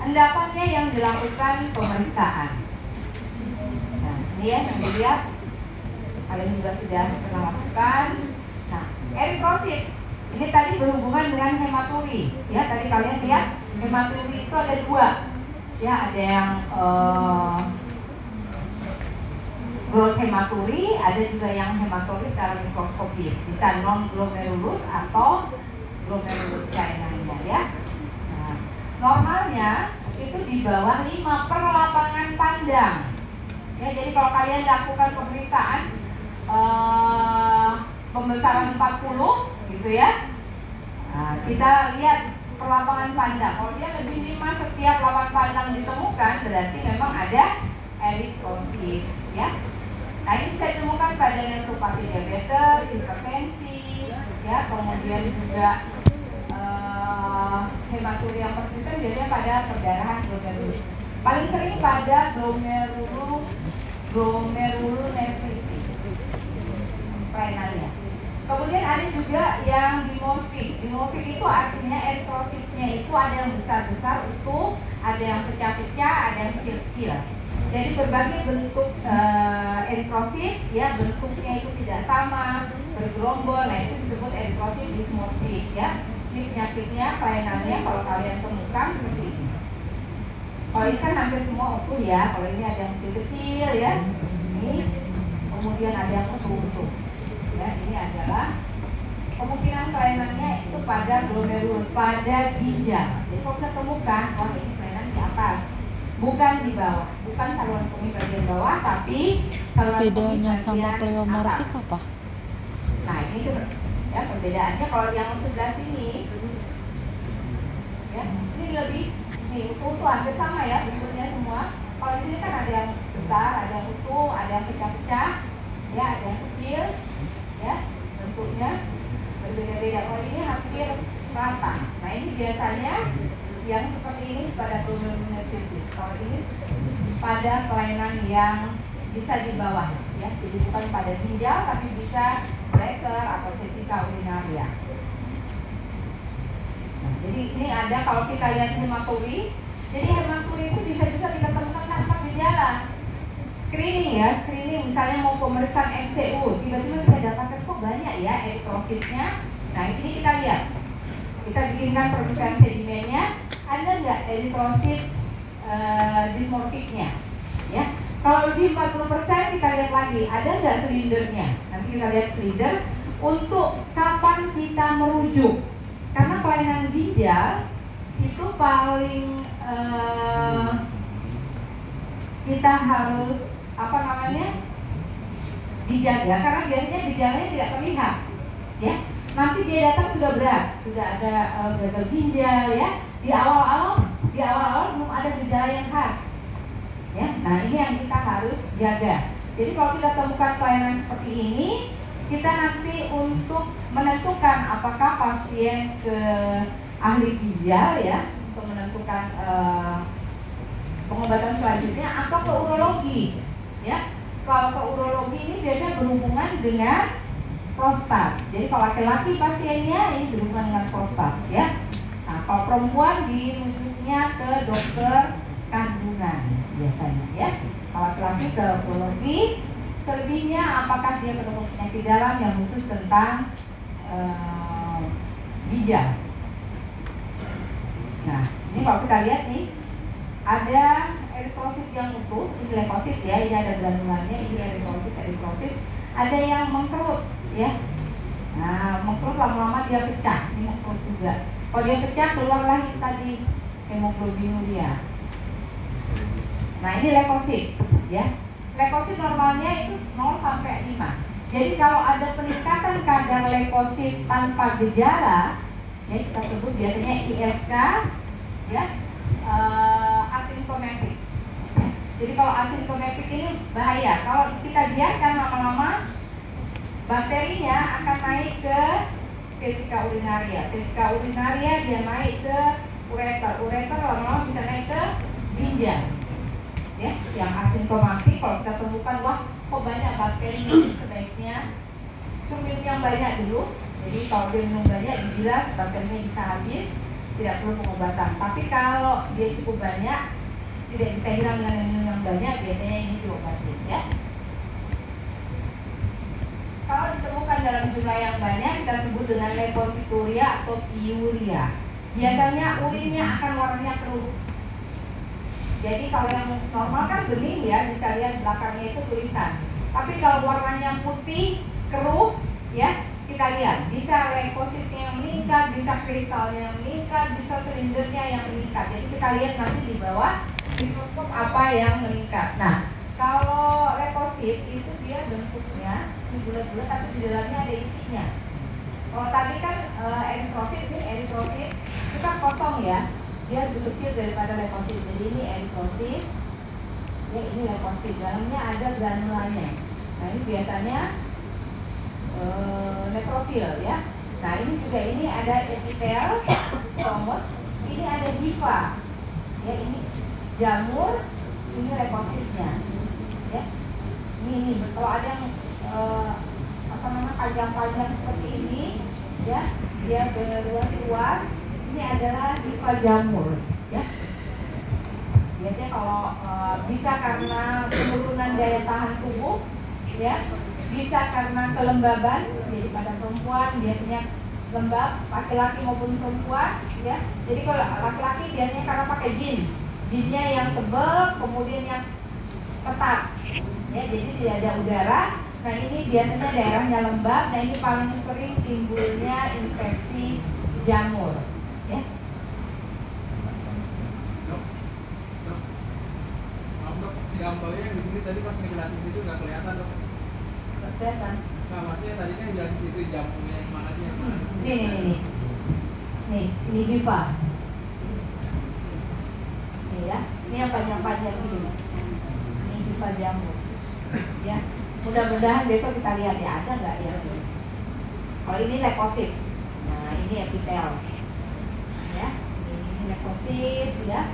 endapannya yang dilakukan pemeriksaan. Nah ini ya yang dilihat, kalian juga sudah pernah lakukan. Nah eritrosit ini tadi berhubungan dengan hematuri ya. Tadi kalian lihat hematuri itu ada dua ya, ada yang gross hematuri, ada juga yang hematuri secara mikroskopis, bisa non glomerulus atau glomerulus lainnya ya. Nah, normalnya itu di bawah 5 per lapangan pandang ya. Jadi kalau kalian lakukan pemeriksaan pembesaran 40 gitu ya, nah, kita lihat perlapangan pandang. Kalau dia lebih 5 setiap lapangan pandang ditemukan, berarti memang ada eritrosit ya. Nah ini bisa ditemukan pada nefropati diabetes, hipertensi ya, kemudian juga hematuri yang persisten biasanya pada perdarahan glomerulus. Paling sering pada glomerulonefritis kelainannya. Kemudian ada juga yang dimorfik. Dimorfik itu artinya eritrositnya itu ada yang besar-besar utuh, ada yang pecah-pecah, ada yang kecil-kecil. Jadi berbagai bentuk eritrosit, ya bentuknya itu tidak sama, bergerombol, nah itu disebut eritrosit dismorfik, ya. Ini penyakitnya, kelainannya kalau kalian temukan seperti ini. Kalau ini kan hampir semua utuh ya, kalau ini ada yang kecil-kecil ya, ini kemudian ada yang utuh-utuh. Ya, ini adalah kemungkinan kelainannya itu pada glomerulus, pada ginjal. Jadi kalau kita temukan, oh ini kelainan di atas, bukan di bawah, bukan saluran kemih bagian bawah, tapi saluran kemih Bedanya bagian sama pleomorfik atas. apa? Nah ini tuh ya perbedaannya. Kalau yang sebelah sini, ya ini lebih nih utuh hampir sama ya bentuknya semua. Kalau di sini kan ada yang besar, ada yang utuh, ada yang pecah-pecah, ya ada yang kecil, ya bentuknya berbeda-beda. Kalau ini hampir rata. Nah ini biasanya yang seperti ini pada glomerulonefritis. Kalau ini pada kelainan yang bisa di bawah, ya jadi bukan pada ginjal tapi bisa bladder atau vesika urinaria. Nah, jadi ini ada kalau kita lihat hematuri. Jadi hematuri itu bisa juga kita temukan tanpa gejala. Screening ya, screening misalnya mau pemeriksaan MCU, tiba-tiba kita dapatkan kok banyak ya eritrositnya. Nah ini kita lihat, kita bikinkan permukaan sedimennya, ada nggak eritrosit dismorfiknya? Ya, kalau lebih 40% kita lihat lagi, ada nggak silindernya? Nanti kita lihat silinder. Untuk kapan kita merujuk? Karena kelainan ginjal itu paling kita harus dijaga karena biasanya gejalanya tidak terlihat, ya. Nanti dia datang sudah berat, sudah ada gagal ginjal, ya. Di awal-awal belum ada gejala yang khas, ya. Nah ini yang kita harus jaga. Jadi kalau kita temukan kelainan seperti ini, kita nanti untuk menentukan apakah pasien ke ahli ginjal, ya, untuk menentukan pengobatan selanjutnya atau ke urologi, ya. Kalau ke urologi ini biasanya berhubungan dengan prostat. Jadi kalau laki-laki pasiennya ini berhubungan dengan prostat, ya. Nah kalau perempuan dirujuknya ke dokter kandungan biasanya, ya. Kalau laki-laki ke urologi. Selebihnya apakah dia ketemu penyakit dalam yang khusus tentang ginjal. Nah ini kalau kita lihat nih, ada eritrosit yang utuh, ini leukosit ya, ini ada granulanya, ini eritrosit. Ada yang mengkerut, ya. Nah mengkerut lama-lama dia pecah, ini mengkerut juga. Kalau dia pecah keluarlah ini tadi hemoglobinuria. Nah ini leukosit, ya. Leukosit normalnya itu 0 sampai 5. Jadi kalau ada peningkatan kadar leukosit tanpa gejala, ya kita sebut biasanya ISK, ya, asimptomatik. Ya. Jadi kalau asimptomatik ini bahaya. Kalau kita biarkan lama-lama, bakterinya akan naik ke vesika urinaria. Vesika urinaria dia naik ke ureter. Ureter lama-lama bisa naik ke ginjal. Ya, yang asimptomatik kalau kita temukan, wah kok banyak bakteri ini, sebaiknya minum yang banyak dulu. Jadi kalau dia minum banyak, jelas bakterinya bisa habis, tidak perlu pengobatan. Tapi kalau dia cukup banyak, tidak bisa hilang dengan minum yang banyak, biasanya ini diobatin, ya. Kalau ditemukan dalam jumlah yang banyak, kita sebut dengan leukosituria atau piuria. Biasanya urinnya akan warnanya keruh. Jadi kalau yang normal kan bening ya, bisa lihat belakangnya itu tulisan. Tapi kalau warnanya putih, keruh, ya kita lihat bisa leukositnya yang meningkat, bisa kristalnya yang meningkat, bisa silindernya yang meningkat. Jadi kita lihat nanti di bawah mikroskop apa yang meningkat. Nah kalau leukosit itu dia bentuknya bulat-bulat tapi di dalamnya ada isinya. Kalau tadi kan eritrosit, ini eritrosit itu kan kosong ya. Dia lebih kecil daripada leukosit. Jadi ini eritrosit, ya ini leukosit. Dalamnya ada granulanya. Nah ini biasanya nekrofil, ya. Nah ini juga ini ada epitel, somos. Ini ada hifa, ya ini jamur, ini leukositnya, ya. Ini kalau ada yang panjang-panjang seperti ini, ya, dia berluas-luas. Ini adalah hifa jamur, ya. Biasanya kalau bisa karena penurunan daya tahan tubuh, ya, bisa karena kelembaban. Jadi pada perempuan biasanya lembab, laki-laki maupun perempuan, ya. Jadi kalau laki-laki biasanya karena pakai jinnya yang tebal, kemudian yang ketat, ya. Jadi tidak ada udara. Nah ini biasanya daerahnya lembab. Nah ini paling sering timbulnya infeksi jamur, ya. Gambarnya yang di sini tadi pas ngejelasin situ nggak kelihatan dok. Nggak kelihatan. Nah maksudnya tadi kan jelasin situ jamurnya yang mana nih yang mana. Nih, ini hifa. Nih ya, ini yang panjang-panjang ini. Ini hifa jamur. Ya, mudah-mudahan besok kita lihat ya ada nggak ya. Kalau ini leukosit. Nah ini epitel. Ya, ini leukosit ya.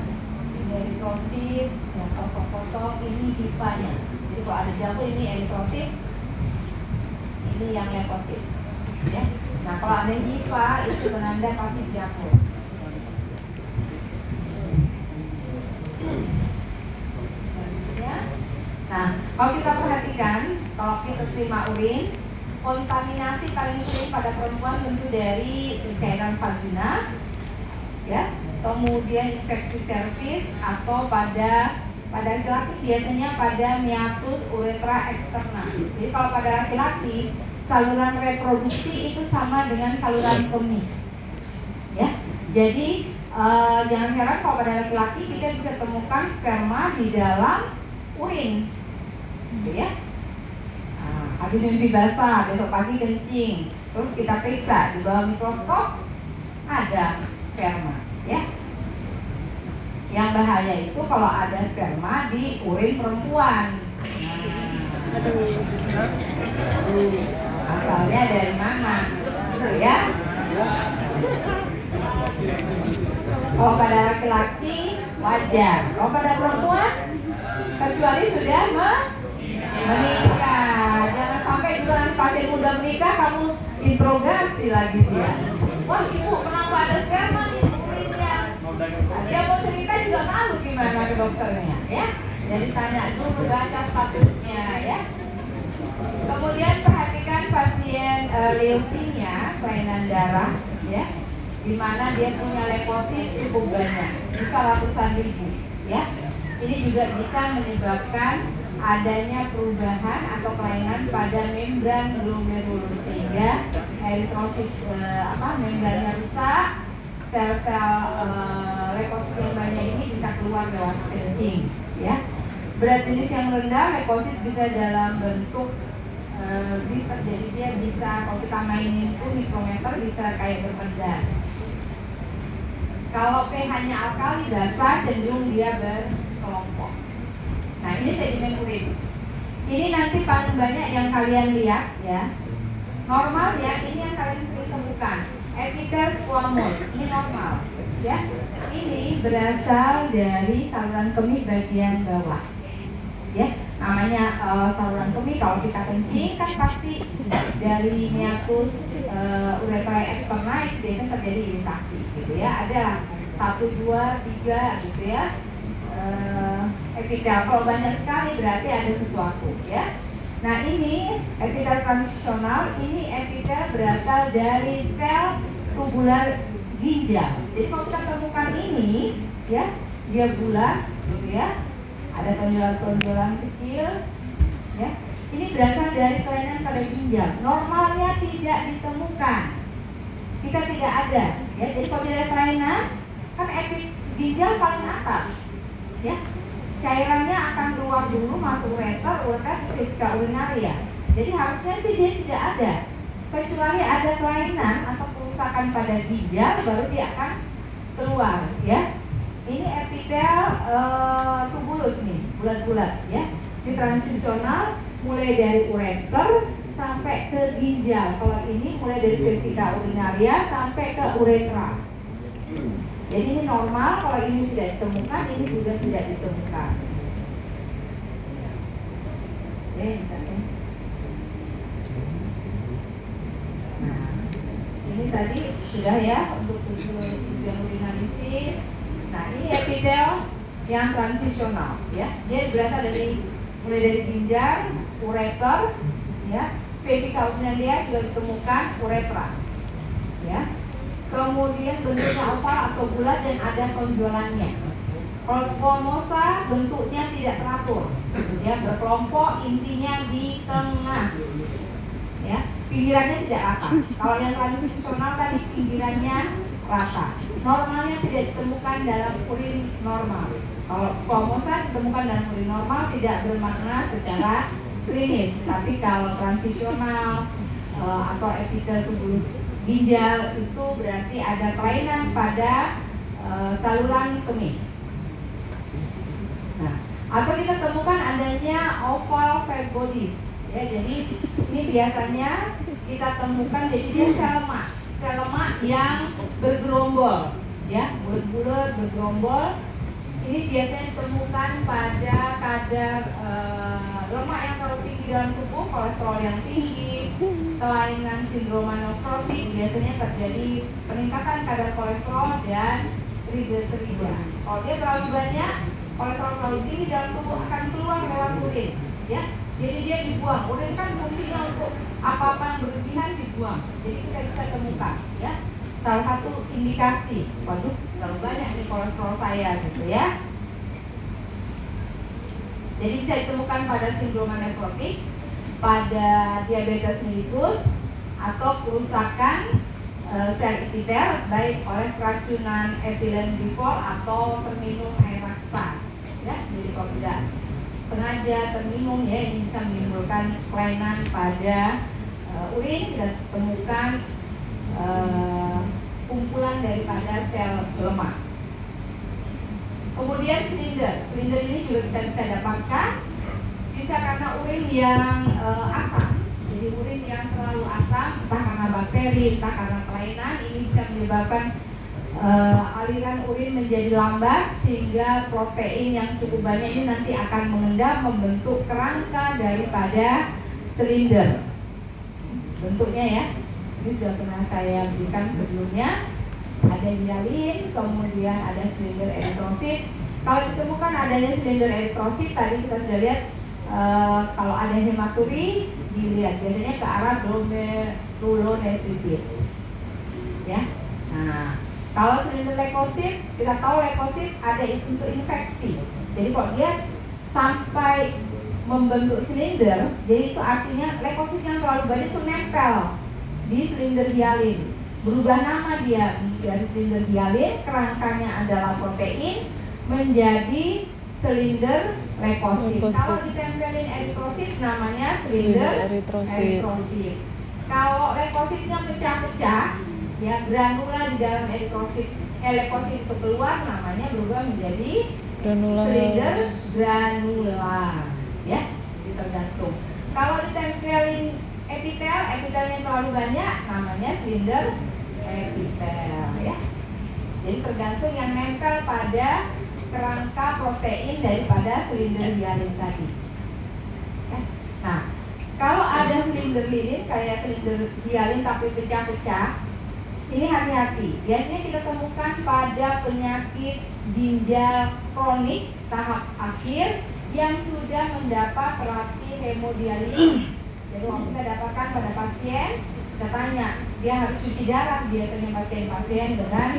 Eritrosit yang kosong-kosong, ini hifanya. Jadi kalau ada jamur ini eritrosit, ini yang leukosit, ya. Nah kalau ada hifa itu penanda pasti jamur. Ya. Nah kalau kita perhatikan, kalau kita terima urin, kontaminasi paling sering pada perempuan tentu dari cairan vagina, ya. Kemudian infeksi servis atau pada laki-laki biasanya pada meatus uretra eksterna. Jadi kalau pada laki-laki saluran reproduksi itu sama dengan saluran kemih, ya. Jadi jangan heran kalau pada laki-laki kita bisa temukan sperma di dalam urin, gitu ya. Nah, habis mimpi basah, besok pagi kencing, terus kita periksa di bawah mikroskop ada sperma, ya. Yang bahaya itu kalau ada sperma di urin perempuan. Asalnya dari mana? Ya. Kalau pada laki-laki wajar. Kalau pada perempuan, kecuali sudah menikah. Jangan sampai dulu nanti pasien muda menikah kamu interogasi lagi dia. Wah ibu, kenapa ada sperma di urinnya? Nah, dia mau cerita juga malu gimana ke dokternya, ya. Jadi tanya dulu, baca statusnya, ya. Kemudian perhatikan pasien leukemia, kelainan darah, ya, di mana dia punya leukosit cukup banyak, bisa ratusan ribu, ya. Ini juga bisa menyebabkan adanya perubahan atau kelainan pada membran glomerulus sehingga eritrosit membrannya rusak, sel-sel leukosit yang banyak ini bisa keluar lewat kencing, ya. Berat jenis yang rendah leukosit bisa dalam bentuk liter, jadi dia bisa kalau kita mainin itu mikrometer bisa kayak berpeda. Kalau pH-nya alkali basa cenderung dia berkelompok. Nah ini sedimen urin. Ini nanti paling banyak yang kalian lihat, ya. Normal ya, ini yang kalian temukan. Epitel squamous, ini normal, ya. Ini berasal dari saluran kemih bagian bawah, ya. Namanya saluran kemih. Kalau kita kencing kan pasti dari meatus uretra eksterna itu biasanya terjadi iritasi, gitu ya. Ada 1, 2, 3, gitu ya. Epitel kalau banyak sekali berarti ada sesuatu, ya. Nah ini epitel transisional, ini epitel berasal dari sel tubular ginjal. Jadi kalau kita temukan ini, ya, dia bulat, gitu ya. Ada tonjolan-tonjolan kecil, ya. Ini berasal dari kelainan pada ginjal. Normalnya tidak ditemukan, kita tidak ada, ya. Jadi kalau tidak ada kelainan, kan ginjal paling atas, ya. Cairannya akan keluar dulu masuk ureter, vesika urinaria. Jadi harusnya sih dia tidak ada, kecuali ada kelainan atau kerusakan pada ginjal baru dia akan keluar, ya. Ini epitel tubulus nih, bulat-bulat, ya. Ini transisional mulai dari ureter sampai ke ginjal. Kalau ini mulai dari vesika urinaria sampai ke uretra. Jadi ini normal, kalau ini tidak ditemukan, ini juga tidak ditemukan. Oke, nah, ini tadi sudah ya untuk tujuan urinalisis. Nah, ini epitel yang transisional ya. Dia berasal dari mulai dari ginjal, ureter, ya, cervical dia juga ditemukan uretra, ya. Kemudian bentuknya oval atau bulat dan ada tonjolannya. Kalau squamosa bentuknya tidak teratur, ya, berkelompok, intinya di tengah, ya, pinggirannya tidak rata. Kalau yang transisional tadi pinggirannya rata. Normalnya tidak ditemukan dalam urin normal. Kalau squamosa ditemukan dalam urin normal tidak bermakna secara klinis, tapi kalau transisional atau epitel tubulus ginjal itu berarti ada kelainan pada saluran kemih. Nah, atau kita temukan adanya oval fat bodies, ya. Jadi ini biasanya kita temukan jadi dia sel lemak yang bergerombol, ya, bulat-bulat bergerombol. Ini biasanya ditemukan pada kadar lemak yang terlalu tinggi dalam tubuh, kolesterol yang tinggi, kelainan sindroma nefrotik, biasanya terjadi peningkatan kadar kolesterol dan trigliserida. Kalau dia terlalu banyak, kolesterol terlalu tinggi dalam tubuh akan keluar lewat urin, ya. Jadi dia dibuang. Urin kan fungsinya untuk apa-apa yang berlebihan dibuang. Jadi kita bisa temukan, ya. Salah satu indikasi, waduh, terlalu banyak nih kolesterol saya, gitu ya. Jadi bisa ditemukan pada sindroma nefrotik, pada diabetes mellitus, atau kerusakan sel epitel baik oleh keracunan etilen glikol atau terminum air raksa, ya. Jadi kalau tidak sengaja terminum, ya, ini bisa menimbulkan kelainan pada urin. Kita temukan kumpulan daripada sel lemak. Kemudian silinder ini juga kita bisa dapatkan bisa karena urin yang asam. Jadi urin yang terlalu asam, entah karena bakteri, entah karena kelainan, ini bisa menyebabkan aliran urin menjadi lambat sehingga protein yang cukup banyak ini nanti akan mengendap membentuk kerangka daripada silinder. Bentuknya, ya, ini sudah pernah saya berikan sebelumnya. Ada hialin, kemudian ada silinder eritrosit. Kalau ditemukan adanya silinder eritrosit, tadi kita sudah lihat kalau ada hematuri dilihat biasanya ke arah glomerulonefritis, ya. Nah, kalau silinder leukosit, kita tahu leukosit ada untuk infeksi. Jadi kalau dia sampai membentuk silinder, jadi itu artinya leukosit yang terlalu banyak itu nempel di silinder hialin. Berubah nama dia dari silinder hialin, kerangkanya adalah protein, menjadi silinder leukosit. Kalau ditempelin eritrosit namanya silinder eritrosit. Kalau leukositnya pecah-pecah, ya, granula di dalam eritrosit, leukosit itu keluar, namanya berubah menjadi silinder granular, ya. Jadi tergantung. Kalau ditempelin epitelnya terlalu banyak, namanya silinder epitel, ya. Jadi tergantung yang nempel pada kerangka protein daripada silinder hialin tadi. Ya. Nah, kalau ada silinder lilin kayak silinder hialin tapi pecah-pecah, ini hati-hati. Biasanya kita temukan pada penyakit ginjal kronik tahap akhir yang sudah mendapat terapi hemodialisis. Jadi waktu kita dapatkan pada pasien, kita tanya, dia harus cuci darah, biasanya pasien-pasien dengan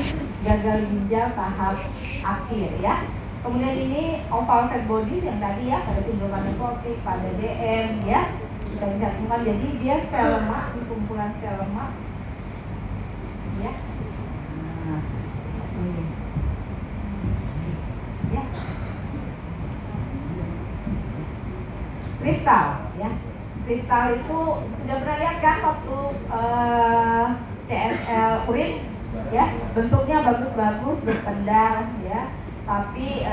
gagal ginjal tahap akhir, ya. Kemudian ini oval fat bodies yang tadi, ya, pada sindroma nefrotik, pada DM, ya. Kita bisa temukan, jadi dia sel lemak, kumpulan sel lemak, ya. Nah, ini, ya. Kristal, ya. Kristal itu sudah pernah lihat kan waktu CSL urin, ya, bentuknya bagus-bagus berpendar, ya. Tapi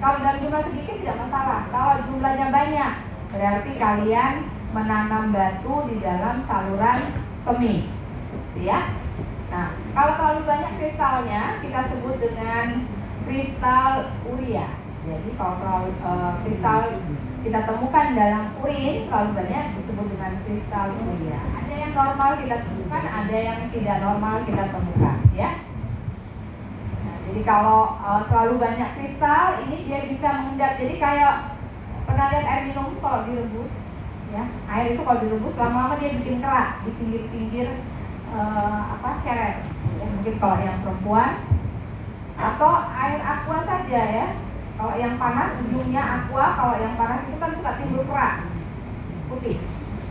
kalau dalam jumlah sedikit tidak masalah. Kalau jumlahnya banyak, berarti kalian menanam batu di dalam saluran kemih, ya. Nah, kalau terlalu banyak kristalnya kita sebut dengan kristal urea. Jadi kalau terlalu kristal kita temukan dalam urin terlalu banyak disebut dengan kristal urea. Ada yang normal kita temukan, ada yang tidak normal kita temukan, ya. Nah, jadi kalau terlalu banyak kristal ini dia bisa mengendap. Jadi kayak pernah lihat air minum kalau direbus, ya, air itu kalau direbus lama-lama dia bikin kerak di pinggir-pinggir ceret, ya, mungkin kalau yang perempuan, atau air aqua saja, ya. Kalau yang panas ujungnya aqua, kalau yang panas itu kan suka timbul kerak putih,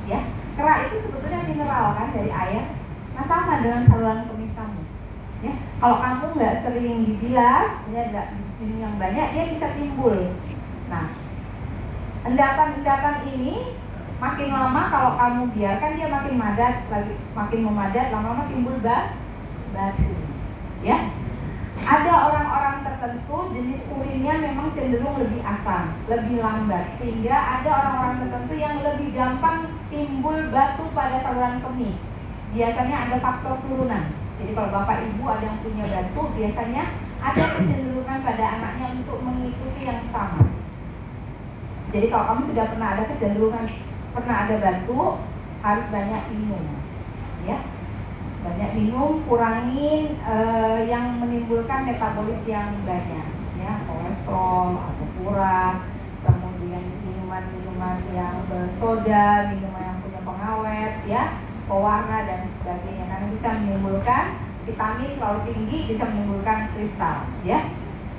ya. Kerak itu sebetulnya mineral kan dari air. Nah, sama dengan saluran kemih kamu, ya. Kalau kamu nggak sering dibilas, ya, nggak minum yang banyak, dia bisa timbul. Nah, endapan-endapan ini makin lama kalau kamu biarkan dia makin makin memadat, lama-lama timbul batu, ya. Ada orang-orang tertentu jenis urinnya memang cenderung lebih asam, lebih lambat, sehingga ada orang-orang tertentu yang lebih gampang timbul batu pada saluran kemih. Biasanya ada faktor turunan. Jadi kalau bapak ibu ada yang punya batu, biasanya ada kecenderungan pada anaknya untuk mengikuti yang sama. Jadi kalau kamu sudah pernah ada kecenderungan pernah ada batu, harus banyak minum, ya. Banyak minum, kurangin yang menimbulkan metabolit yang banyak, ya, kolesterol, asam urat, kemudian minuman-minuman yang bersoda, minuman yang punya pengawet, ya, pewarna dan sebagainya, karena bisa menimbulkan vitamin terlalu tinggi, bisa menimbulkan kristal, ya.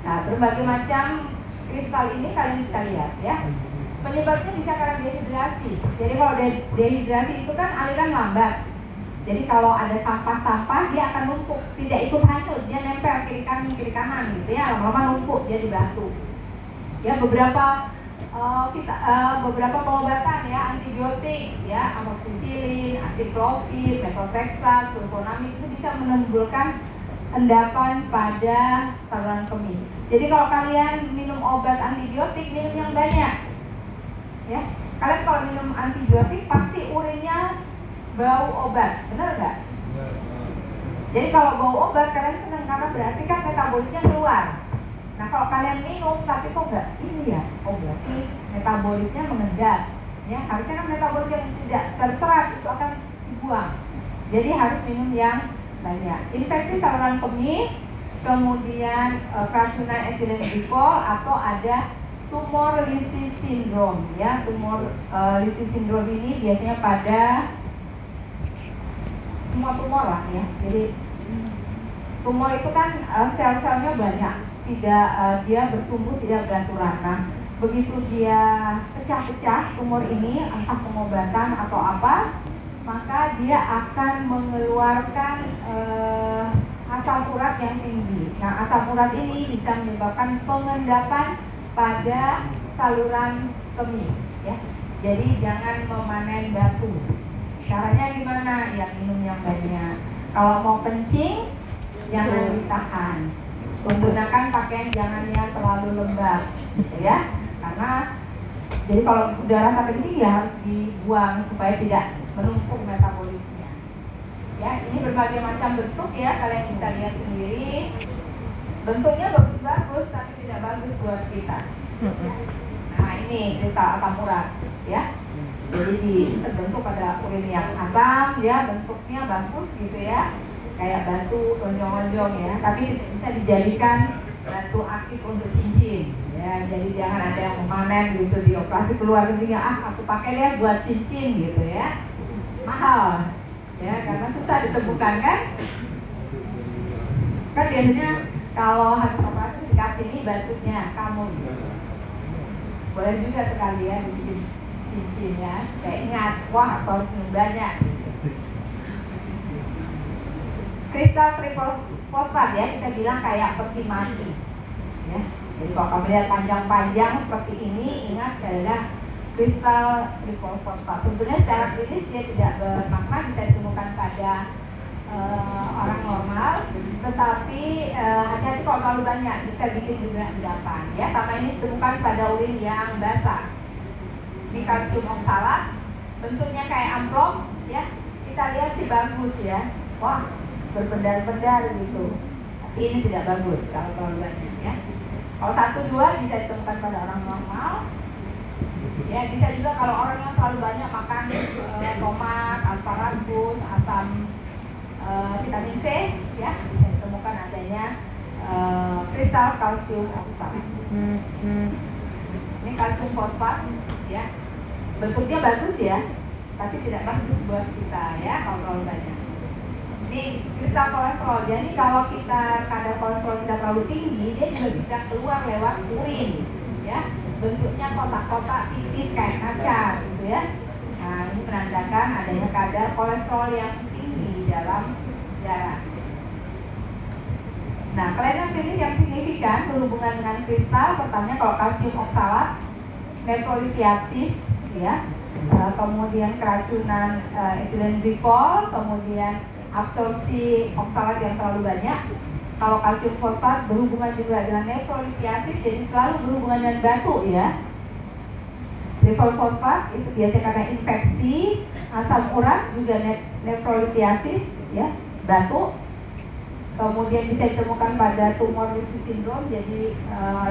Nah, berbagai macam kristal ini kalian bisa lihat, ya. Penyebabnya bisa karena dehidrasi. Jadi kalau dehidrasi itu kan aliran lambat. Jadi kalau ada sampah-sampah dia akan numpuk, tidak ikut hanyut, dia nempel kiri kanan gitu, ya, lama-lama numpuk dia di batu. Ya, beberapa pengobatan, ya, antibiotik, ya, amoxicillin, acyclovir, methotrexate, sulfonamid itu bisa menimbulkan endapan pada saluran kemih. Jadi kalau kalian minum obat antibiotik, minum yang banyak, ya. Kalian kalau minum antibiotik pasti urinnya bau obat, benar nggak? Jadi kalau bau obat kalian senang karena berarti kan metabolisnya keluar. Nah, kalau kalian minum tapi kok nggak ini, ya, oh berarti metabolisnya mengendap, ya. Harusnya kan metabolis yang tidak terserap itu akan dibuang. Jadi harus minum yang banyak. Infeksi saluran kemih, kemudian keracunan etilen glikol, atau ada tumor lysis syndrome, ya. Tumor lysis syndrome ini biasanya pada semua tumor lah, ya. Jadi tumor itu kan sel-selnya banyak, tidak dia bertumbuh tidak beraturan. Nah, begitu dia pecah-pecah tumor ini, entah pengobatan atau apa, maka dia akan mengeluarkan asam urat yang tinggi. Nah, asam urat ini bisa menyebabkan pengendapan pada saluran kemih, ya. Jadi jangan memanen batu. Caranya gimana? Ya, minum yang banyak. Kalau mau kencing, jangan ditahan. Menggunakan pakaian jangan yang terlalu lembab, ya. Karena jadi kalau udah rasa kencing ya harus dibuang supaya tidak menumpuk metabolisnya. Ya, ini berbagai macam bentuk, ya, kalian bisa lihat sendiri. Bentuknya bagus-bagus tapi tidak bagus buat kita. Nah, ini kristal asam urat, ya. Jadi terbentuk pada urin yang asam, ya, bentuknya bagus gitu, ya, kayak batu lonjong-lonjong, ya, tapi bisa dijadikan batu aktif untuk cincin, ya. Jadi jangan ada yang memanen gitu di operasi keluar kencingnya, aku pakai ya buat cincin gitu, ya, mahal, ya, karena susah ditemukan kan biasanya kalau habis operasi dikasih nih batunya kamu, boleh juga sekali, ya, dibikin cincin, ya, kayak ingat, wah harus banyak. Kristal triple fosfat, ya, kita bilang kayak peti mati, ya. Jadi kalau kamu lihat panjang-panjang seperti ini, ingat adalah kristal triple fosfat. Sebetulnya secara klinis dia tidak bermakna, bisa ditemukan pada orang normal, tetapi hati-hati kalau terlalu banyak bisa bikin juga endapan, ya. Sama ini ditemukan pada urin yang basah. Ini kalsium oksalat, bentuknya kayak amplop, ya. Kita lihat sih bagus, ya. Wah, berpendar-pendar gitu. Tapi ini tidak bagus kalau terlalu banyak ya. Kalau 1-2 bisa ditemukan pada orang normal. Ya, bisa juga kalau orang yang terlalu banyak makan tomat, asparagus, asam vitamin C, ya bisa ditemukan adanya kristal kalsium oksalat. Ini kalsium fosfat, ya, bentuknya bagus ya, tapi tidak bagus buat kita ya kalau terlalu banyak. Ini kristal kolesterol. Jadi kalau kita kadar kolesterol kita terlalu tinggi, dia juga bisa keluar lewat urin, ya. Bentuknya kotak-kotak tipis kayak kaca gitu ya. Nah, ini menandakan adanya kadar kolesterol yang tinggi dalam darah. Nah, kelainan klinis yang signifikan berhubungan dengan kristal, pertama kalau kalsium oksalat, nefrolithiasis, ya, kemudian keracunan etilen glikol, kemudian absorpsi oksalat yang terlalu banyak. Kalau kalsium fosfat berhubungan juga dengan nefrolithiasis, jadi selalu berhubungan dengan batu ya. Nefrofosfat itu biasanya karena infeksi, asam urat juga nefrolithiasis ya, batu. Kemudian bisa ditemukan pada tumor Lupus sindrom, jadi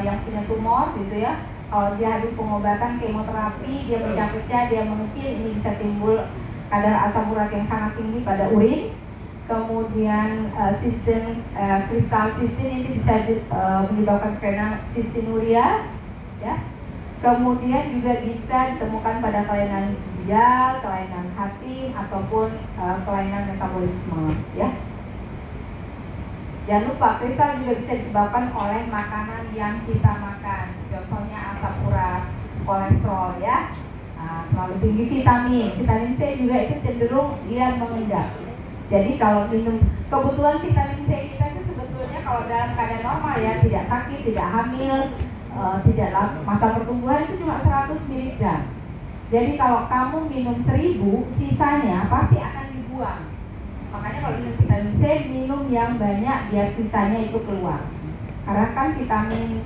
yang punya tumor gitu ya. Kalau dia habis pengobatan kemoterapi, dia pecah-pecah, dia mengecil, ini bisa timbul kadar asam urat yang sangat tinggi pada urin. Kemudian kristal sistin ini bisa menyebabkan phenylketonuria, ya. Kemudian juga bisa ditemukan pada kelainan ginjal, kelainan hati ataupun kelainan metabolisme, ya. Jangan lupa kristal juga bisa disebabkan oleh makanan yang kita makan, contohnya asam urat, kolesterol, ya. Terlalu tinggi vitamin C juga itu cenderung dia mengendap. Jadi kalau minum, kebutuhan vitamin C kita itu sebetulnya kalau dalam keadaan normal ya, tidak sakit, tidak hamil, tidak masa pertumbuhan itu cuma 100 mg. Jadi kalau kamu minum 1000, sisanya pasti akan dibuang. Makanya kalau minum vitamin C, minum yang banyak biar sisanya itu keluar. Karena kan vitamin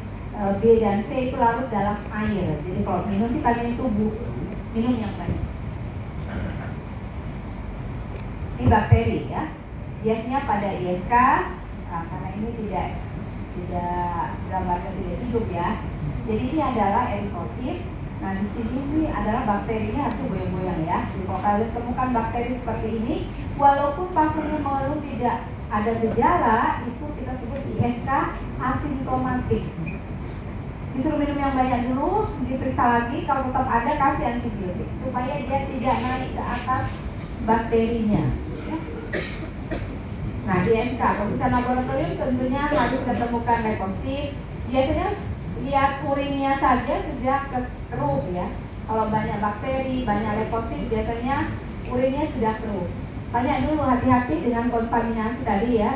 B dan C itu larut dalam air. Jadi kalau minum vitamin itu minum yang banyak. Ini bakteri ya, biasanya pada ISK, karena ini tidak gambarnya tidak hidup ya. Jadi ini adalah eritrosit. Nah di sini sih adalah bakterinya harus goyang-goyang ya. Jadi kalau kalian temukan bakteri seperti ini, walaupun pasiennya mengeluh tidak ada gejala, itu kita sebut ISK asimptomatik. Disuruh minum yang banyak dulu, diperiksa lagi, kalau tetap ada kasih antibiotik supaya dia tidak naik ke atas bakterinya. Nah, ISK, pemeriksaan laboratorium tentunya harus ditemukan leukosit. Biasanya lihat urinnya saja sudah keruh ya. Kalau banyak bakteri, banyak leukosit, biasanya urinnya sudah keruh. Tanya dulu, hati-hati dengan kontaminasi tadi ya,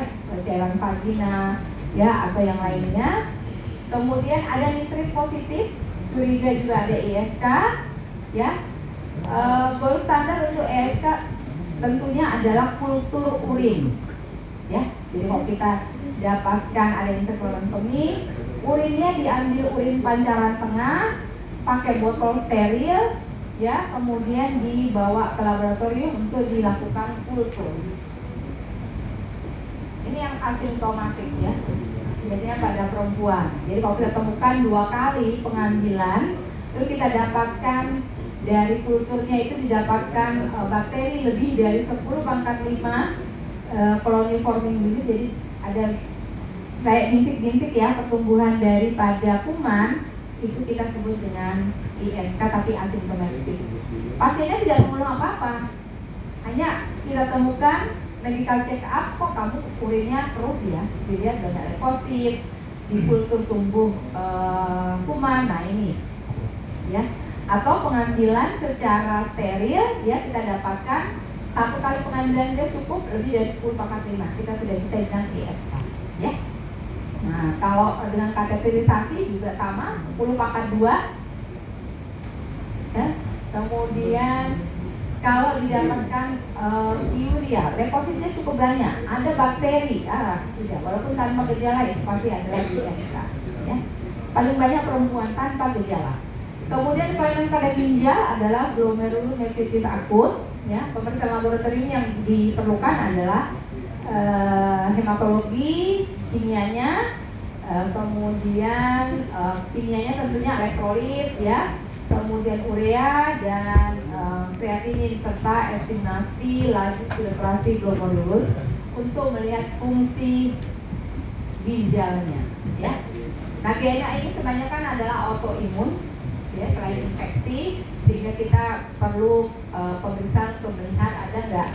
cairan vagina ya atau yang lainnya. Kemudian ada nitrit positif, curiga juga ada ISK ya. Gold standar untuk ISK tentunya adalah kultur urin ya. Jadi kalau kita dapatkan ada interferontomi, urinnya diambil urin pancaran tengah pakai botol steril ya, kemudian dibawa ke laboratorium untuk dilakukan kultur. Ini yang asimptomatik ya, biasanya pada perempuan. Jadi kalau kita temukan 2 kali pengambilan, terus kita dapatkan dari kulturnya itu didapatkan bakteri lebih dari 10⁵ koloni forming unit, jadi ada kayak bintik-bintik ya pertumbuhan daripada kuman, itu kita sebut dengan ISK tapi asimptomatik. Pasiennya tidak mengeluh apa-apa, hanya kita temukan medical check up, kok kamu urinnya keruh ya, dilihat banyak leukosit, di kultur tumbuh kuman, nah ini ya. Atau pengambilan secara steril ya, kita dapatkan 1 kali pengambilan dia cukup lebih dari 10⁵, kita sudah bisa dengan ISK ya. Nah kalau dengan kateterisasi juga sama 10⁵2 ya. Kemudian kalau didapatkan diuria, leukositnya cukup banyak, ada bakteri, tidak, walaupun tanpa gejala itu pasti adalah ISK ya. Paling banyak perempuan tanpa gejala. Kemudian kelainan pada ginjal adalah glomerulonefritis akut ya. Pemeriksaan laboratorium yang diperlukan adalah hematologi, kimianya, kemudian kimianya tentunya elektrolit ya, kemudian urea dan kreatinin serta estimasi laju filtrasi glomerulus untuk melihat fungsi ginjalnya ya. Nah, GNA ini kebanyakan adalah autoimun ya, selain infeksi, sehingga kita perlu pemeriksaan untuk melihat ada nggak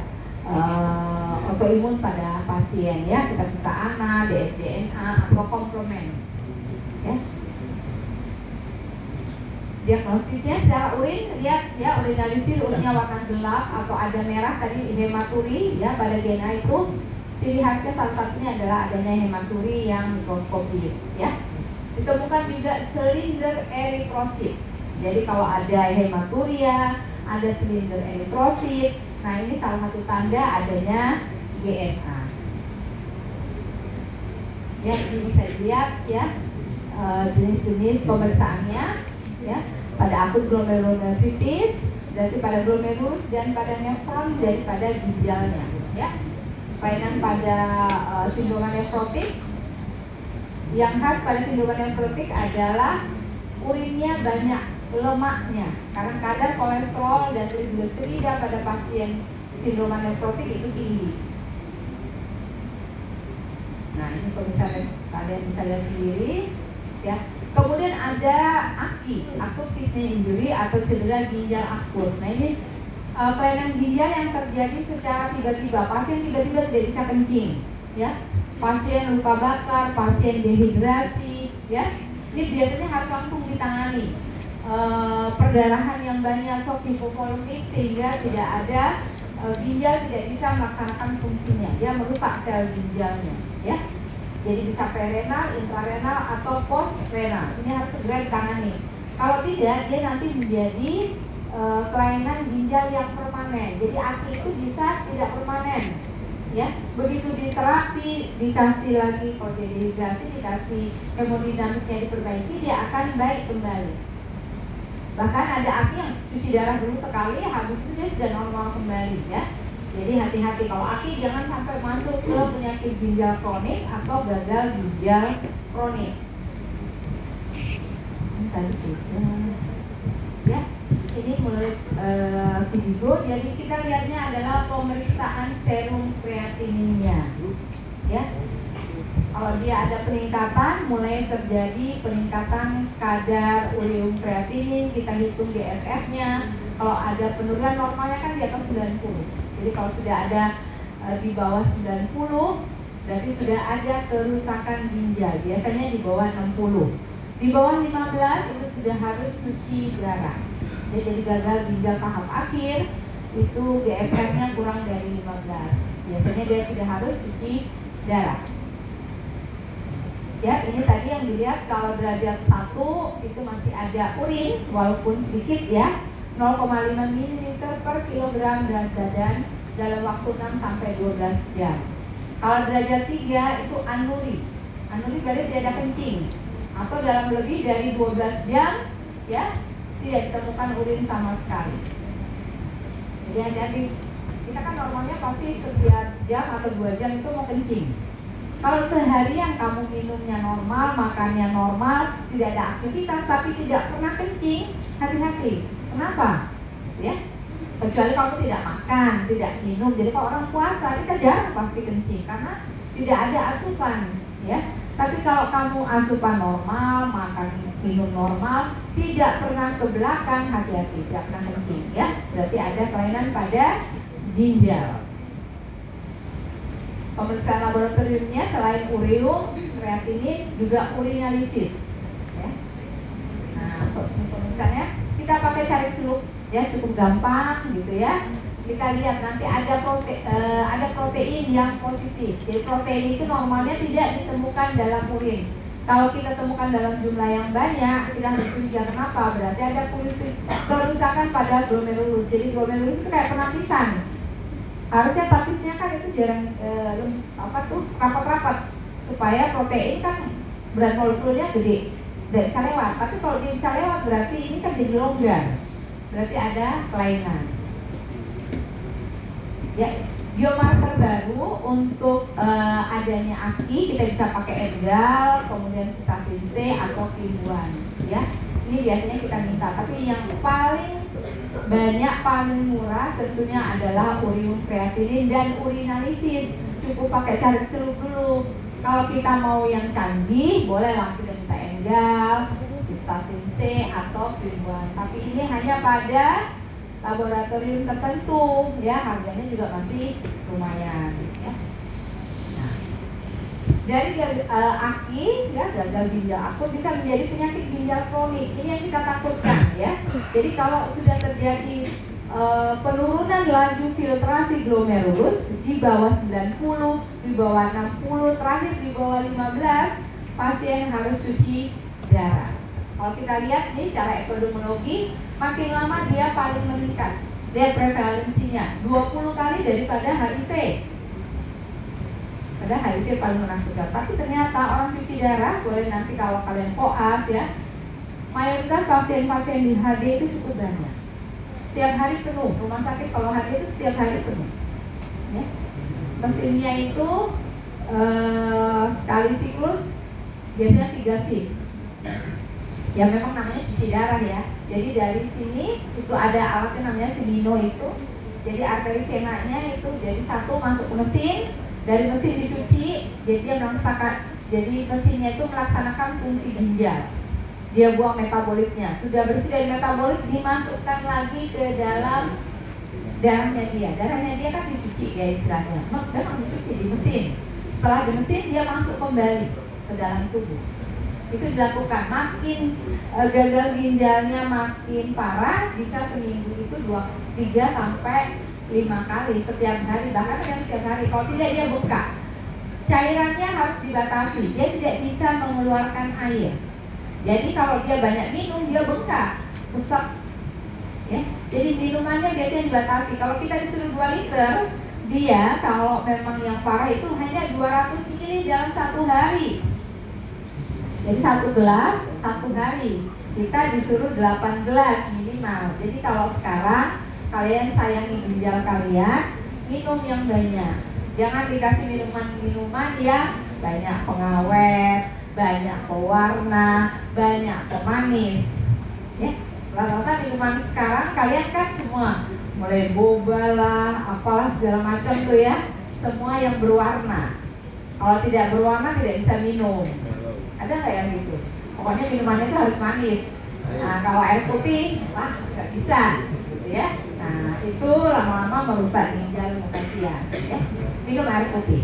autoimun pada pasien ya, kita buka ANA, dsDNA atau komplement ya. Diagnosisnya secara urin, lihat ya, urinalisis urinnya warna gelap atau ada merah tadi hematuri ya. Pada DNA itu ciri khasnya salah satunya adalah adanya hematuri yang mikroskopis ya. Ditemukan juga silinder eritrosit. Jadi kalau ada hematuria, ada silinder eritrosit, nah ini salah satu tanda adanya GNA. Ya, ini bisa dilihat ya jenis-jenis pemeriksaannya ya. Pada akut glomerulonefritis, berarti pada glomerulus dan pada nefron daripada ginjalnya ya. Kelainan pada sindroma nefrotik, yang khas pada sindroma nefrotik adalah urinnya banyak lemaknya, karena kadar kolesterol dan trigliserida pada pasien sindroma nefrotik itu tinggi. Nah, ini kalau kalian bisa lihat sendiri ya. Kemudian ada AKI, akut kidney injury atau cedera ginjal akut. Nah, ini kelainan ginjal yang terjadi secara tiba-tiba, pasien tiba-tiba tidak bisa kencing ya. Pasien luka bakar, pasien dehidrasi ya. Ini biasanya harus langsung ditangani. Perdarahan yang banyak, shock hipovolemik, sehingga tidak ada ginjal tidak bisa melaksanakan fungsinya, dia merusak sel ginjalnya ya. Jadi bisa prerenal, intrarenal atau postrenal. Ini harus segera ditangani. Kalau tidak, dia nanti menjadi kelainan ginjal yang permanen. Jadi AKI itu bisa tidak permanen ya. Begitu diterapi, dikasih lagi kalau dia dehidrasi, dikasih hemodinamiknya diperbaiki, dia akan baik kembali. Bahkan ada AKI yang cuci darah dulu sekali, habis itu dia sudah normal kembali ya. Jadi hati-hati, kalau AKI jangan sampai masuk ke penyakit ginjal kronik atau gagal ginjal kronik. Ini tadi ya, ini mulai video. Jadi kita lihatnya adalah pemeriksaan serum kreatininnya ya. Kalau dia ada peningkatan, mulai terjadi peningkatan kadar ureum kreatinin, kita hitung GFF-nya. Kalau ada penurunan, normalnya kan di atas 90. Jadi kalau sudah ada di bawah 90, berarti sudah ada kerusakan ginjal. Biasanya di bawah 60. Di bawah 15 itu sudah harus cuci darah. Jadi gagal ginjal tahap akhir, itu GFR-nya kurang dari 15. Biasanya dia sudah harus cuci darah. Ya, ini tadi yang dilihat kalau derajat 1 itu masih ada urin, walaupun sedikit ya, 0,5 ml per kilogram berat badan dalam waktu 6 sampai 12 jam. Kalau derajat 3 itu anuri. Anuri berarti tidak ada kencing atau dalam lebih dari 12 jam ya, tidak ditemukan urin sama sekali. Jadi hati-hati. Kita kan normalnya pasti setiap jam atau 2 jam itu mau kencing. Kalau seharian kamu minumnya normal, makannya normal, tidak ada aktivitas tapi tidak pernah kencing, hati-hati. Kenapa? Ya, kecuali kamu tidak makan, tidak minum. Jadi kalau orang puasa, kita jarang pasti kencing karena tidak ada asupan, ya. Tapi kalau kamu asupan normal, makan minum normal, tidak pernah ke belakang, hati-hati, tidak pernah kencing, ya. Berarti ada kelainan pada ginjal. Pemeriksaan laboratoriumnya selain ureum, kreatinin, juga urinalisis. Ya. Nah, pemeriksaannya kita pakai cari celup, ya, cukup gampang gitu ya. Kita lihat nanti ada protein yang positif. Jadi protein itu normalnya tidak ditemukan dalam urin. Kalau kita temukan dalam jumlah yang banyak, kita harus curiga kenapa? Berarti ada kerusakan pada glomerulus. Jadi glomerulus itu kayak penapisan. Harusnya tapisnya kan itu jarang rapat-rapat supaya protein kan berat molekulnya gede, tidak bisa lewat. Tapi kalau dia bisa lewat berarti ini kan jadi longgar, berarti ada kelainan. Ya, Biomarker baru untuk adanya AKI kita bisa pakai Edgal, kemudian statin C atau Kim1 ya. Ini biasanya kita minta, tapi yang paling banyak, paling murah tentunya adalah urium kreatinin dan urinalisis. Cukup pakai cari celup dulu. Kalau kita mau yang canggih, boleh langsung minta Edgal, statin C atau Kim1. Tapi ini hanya pada laboratorium tertentu ya, harganya juga masih lumayan ya. Nah, dari AKI ya, gagal ginjal akut bisa menjadi penyakit ginjal kronik. Ini yang kita takutkan ya. Jadi kalau sudah terjadi penurunan laju filtrasi glomerulus di bawah 90, di bawah 60, terakhir di bawah 15, pasien harus cuci darah. Kalau kita lihat nih cara epidemiologi, makin lama dia paling meningkat. Dia prevalensinya 20 kali daripada HIV. Pada HIV paling menakutkan. Tapi ternyata orang cuci darah, boleh nanti kalau kalian koas ya, mayoritas pasien-pasien di HD itu cukup banyak. Setiap hari penuh, rumah sakit kalau HD itu setiap hari penuh ya. Mesinnya itu sekali siklus biasanya 3 shift. Ya memang namanya cuci darah ya. Jadi dari sini itu ada alatnya namanya Simino itu. Jadi arteri venanya itu jadi satu masuk ke mesin, dari mesin dicuci, jadi dia melaksanakan, jadi mesinnya itu melaksanakan fungsi ginjal. Dia buang metabolitnya. Sudah bersih dari metabolit, dimasukkan lagi ke dalam darahnya dia. Darahnya dia kan dicuci ya istilahnya. Memang dicuci di mesin. Setelah di mesin dia masuk kembali ke dalam tubuh. Itu dilakukan. Makin gagal ginjalnya makin parah jika seminggu itu 3 sampai 5 kali setiap hari, bahkan yang setiap hari. Kalau tidak dia bengkak. Cairannya harus dibatasi. Dia tidak bisa mengeluarkan air. Jadi kalau dia banyak minum dia bengkak, sesak. Ya. Jadi minumannya biasanya dibatasi. Kalau kita disuruh 2 liter, dia kalau memang yang parah itu hanya 200 ml dalam 1 hari. Jadi 1 gelas 1 hari, kita disuruh 8 gelas minimal. Jadi kalau sekarang kalian sayangi ginjal kalian, minum yang banyak. Jangan dikasih minuman-minuman yang banyak pengawet, banyak pewarna, banyak pemanis. Ya, rata-rata minuman sekarang kalian kan semua mulai boba lah, apalah segala macam tuh ya, semua yang berwarna. Kalau tidak berwarna tidak bisa minum. Ada nggak yang gitu? Pokoknya minumannya itu harus manis. Nah kalau air putih, wah nggak bisa, gitu ya. Nah itu lama-lama merusak ginjal kasihan. Ya. Minum air putih.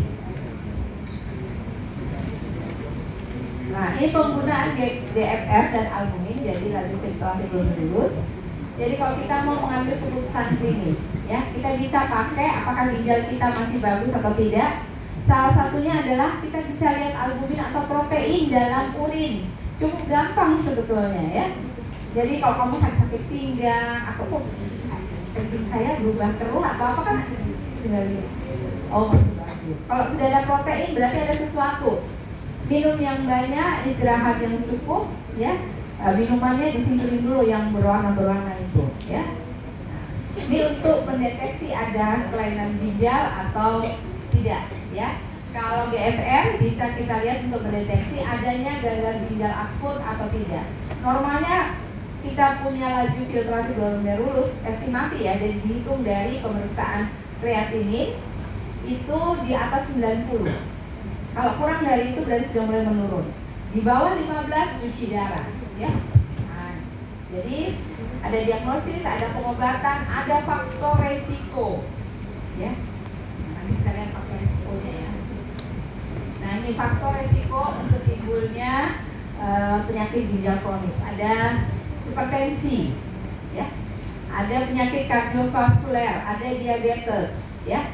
Nah ini penggunaan DFR dan albumin, jadi laju filtrasi glomerulus. Jadi kalau kita mau mengambil keputusan klinis, ya kita bisa pakai apakah ginjal kita masih bagus atau tidak. Salah satunya adalah kita bisa lihat albumin atau protein dalam urin. Cukup gampang sebetulnya ya. Jadi kalau kamu sakit pinggang atau daging saya berubah keruh atau apa kan tinggal lihat. Oh masih bagus. Kalau sudah ada protein berarti ada sesuatu. Minum yang banyak, istirahat yang cukup ya. Minumannya disingkirin dulu yang berwarna-berwarna itu ya. Ini untuk mendeteksi ada kelainan ginjal atau tidak ya. Kalau GFR bisa kita lihat untuk mendeteksi adanya gagal ginjal akut atau tidak. Normalnya kita punya laju filtrasi glomerulus estimasi ya, jadi dihitung dari pemeriksaan kreatinin itu di atas 90. Kalau kurang dari itu berarti sudah mulai menurun. Di bawah 15 cuci darah ya. Nah, jadi ada diagnosis, ada pengobatan, ada faktor resiko ya. Kita lihat faktor resikonya ya. Nah ini faktor resiko untuk timbulnya penyakit ginjal kronik. Ada hipertensi, ya. Ada penyakit kardiovaskuler, ada diabetes, ya.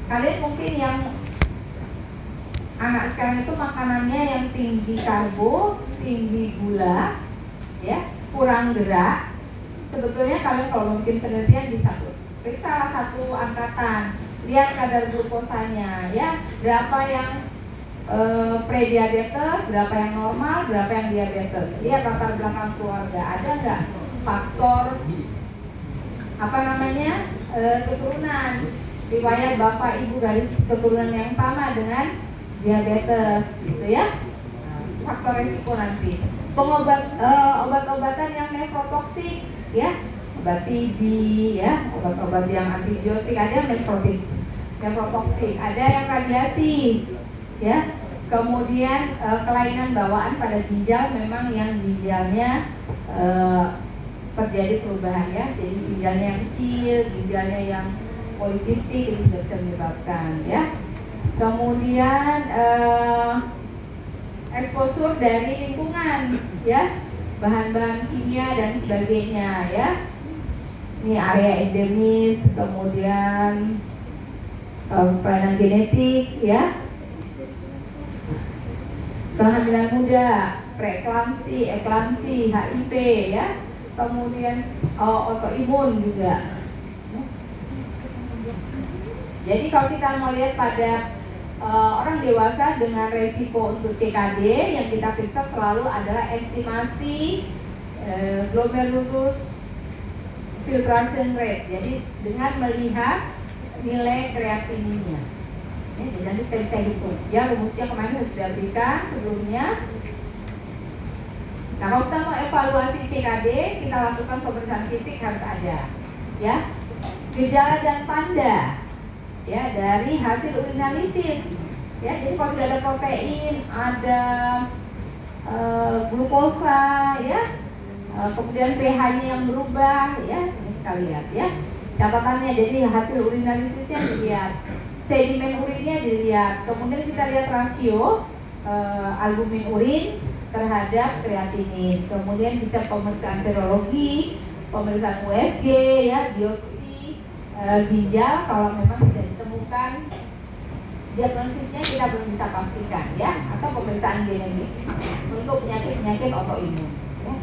Kalian mungkin yang anak sekarang itu makanannya yang tinggi karbo, tinggi gula, ya, kurang gerak. Sebetulnya kalian kalau mungkin penelitian bisa periksa satu angkatan, lihat kadar glukosanya ya, berapa yang prediabetes, berapa yang normal, berapa yang diabetes. Lihat latar belakang keluarga, ada nggak faktor keturunan, riwayat bapak ibu garis keturunan yang sama dengan diabetes, gitu ya. Faktor resiko nanti. Obat-obatan yang nefrotoksik, ya, obat TB, ya, obat-obat yang antibiotik, ada yang nefrotoksik, ada yang radiasi, ya. Kemudian kelainan bawaan pada ginjal, memang yang ginjalnya terjadi perubahan, ya. Jadi ginjalnya yang kecil, ginjalnya yang polikistik, itu bisa menyebabkan, ya. Kemudian eksposur dari lingkungan, ya, bahan-bahan kimia dan sebagainya, ya. Ini area endemis, kemudian kelainan genetik, ya, kehamilan muda, preeklamsi, eklamsi, HIV, ya, kemudian autoimun juga. Jadi kalau kita mau lihat pada orang dewasa dengan resiko untuk CKD, yang kita periksa selalu adalah estimasi glomerulus filtration rate. Jadi dengan melihat nilai kreatininnya. Jadi nanti saya hitung. Ya, rumusnya kemarin saya sudah berikan sebelumnya. Nah, kalau kita mau evaluasi CKD, kita lakukan pemeriksaan fisik harus ada, ya. Gejala dan tanda, ya, dari hasil urinalisis, ya. Jadi kalau tidak ada protein, ada glukosa, ya, kemudian pH-nya yang berubah, ya, ini kita lihat, ya. Catatannya, jadi hasil urinalisisnya dilihat, sedimen urinnya dilihat, kemudian kita lihat rasio albumin urin terhadap kreatinin, kemudian kita pemeriksaan serologi, pemeriksaan USG, ya, biopsi ginjal. Kalau memang tidak ditemukan, diagnosisnya kita belum bisa pastikan, ya, atau pemeriksaan genetik untuk penyakit-penyakit autoimun, ya.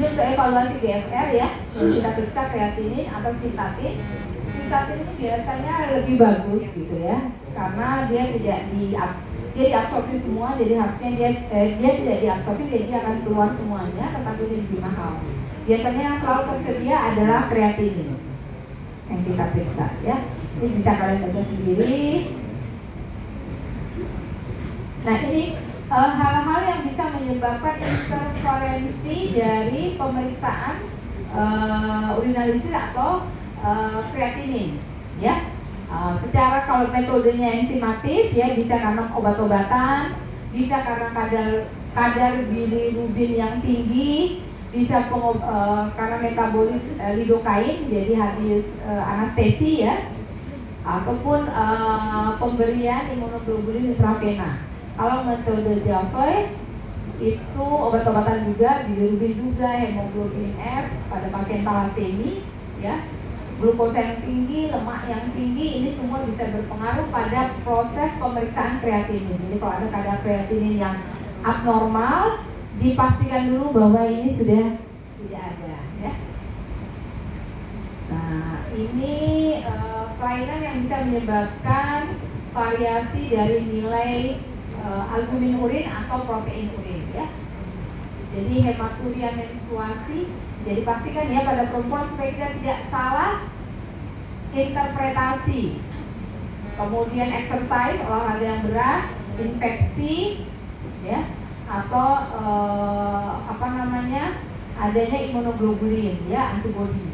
Ini untuk evaluasi GFR, ya, kita periksa kreatinin atau sistatin. Sistatin ini biasanya lebih bagus, gitu, ya, karena dia tidak diabsorpsi semua, jadi harusnya dia tidak diabsorpsi, jadi dia akan keluar semuanya, tetapi dia lebih mahal. Biasanya yang selalu tersedia adalah kreatinin yang kita periksa, ya. Ini bisa kalian baca sendiri. Nah, ini hal-hal yang bisa menyebabkan interferensi dari pemeriksaan urinalisis atau kreatinin, ya. Secara kalau metodenya enzimatis, ya, bisa karena obat-obatan, bisa karena kadar bilirubin yang tinggi, bisa karena metabolit lidokain, jadi habis anestesi, ya, ataupun pemberian imunoglobulin intravena. Kalau metode Jaffe itu obat-obatan juga, bilirubin juga, hemoglobin F pada pasien talasemi, ya, glukosa yang tinggi, lemak yang tinggi, ini semua bisa berpengaruh pada proses pemeriksaan kreatinin. Jadi kalau ada kadar kreatinin yang abnormal, dipastikan dulu bahwa ini sudah tidak ada, ya. Nah, ini kelainan yang bisa menyebabkan variasi dari nilai albumin urin atau protein urin, ya. Jadi hematuria menstruasi, jadi pastikan, ya, pada perempuan supaya kita tidak salah interpretasi. Kemudian exercise, olahraga yang berat, infeksi, ya, atau adanya imunoglobulin, ya, antibodi.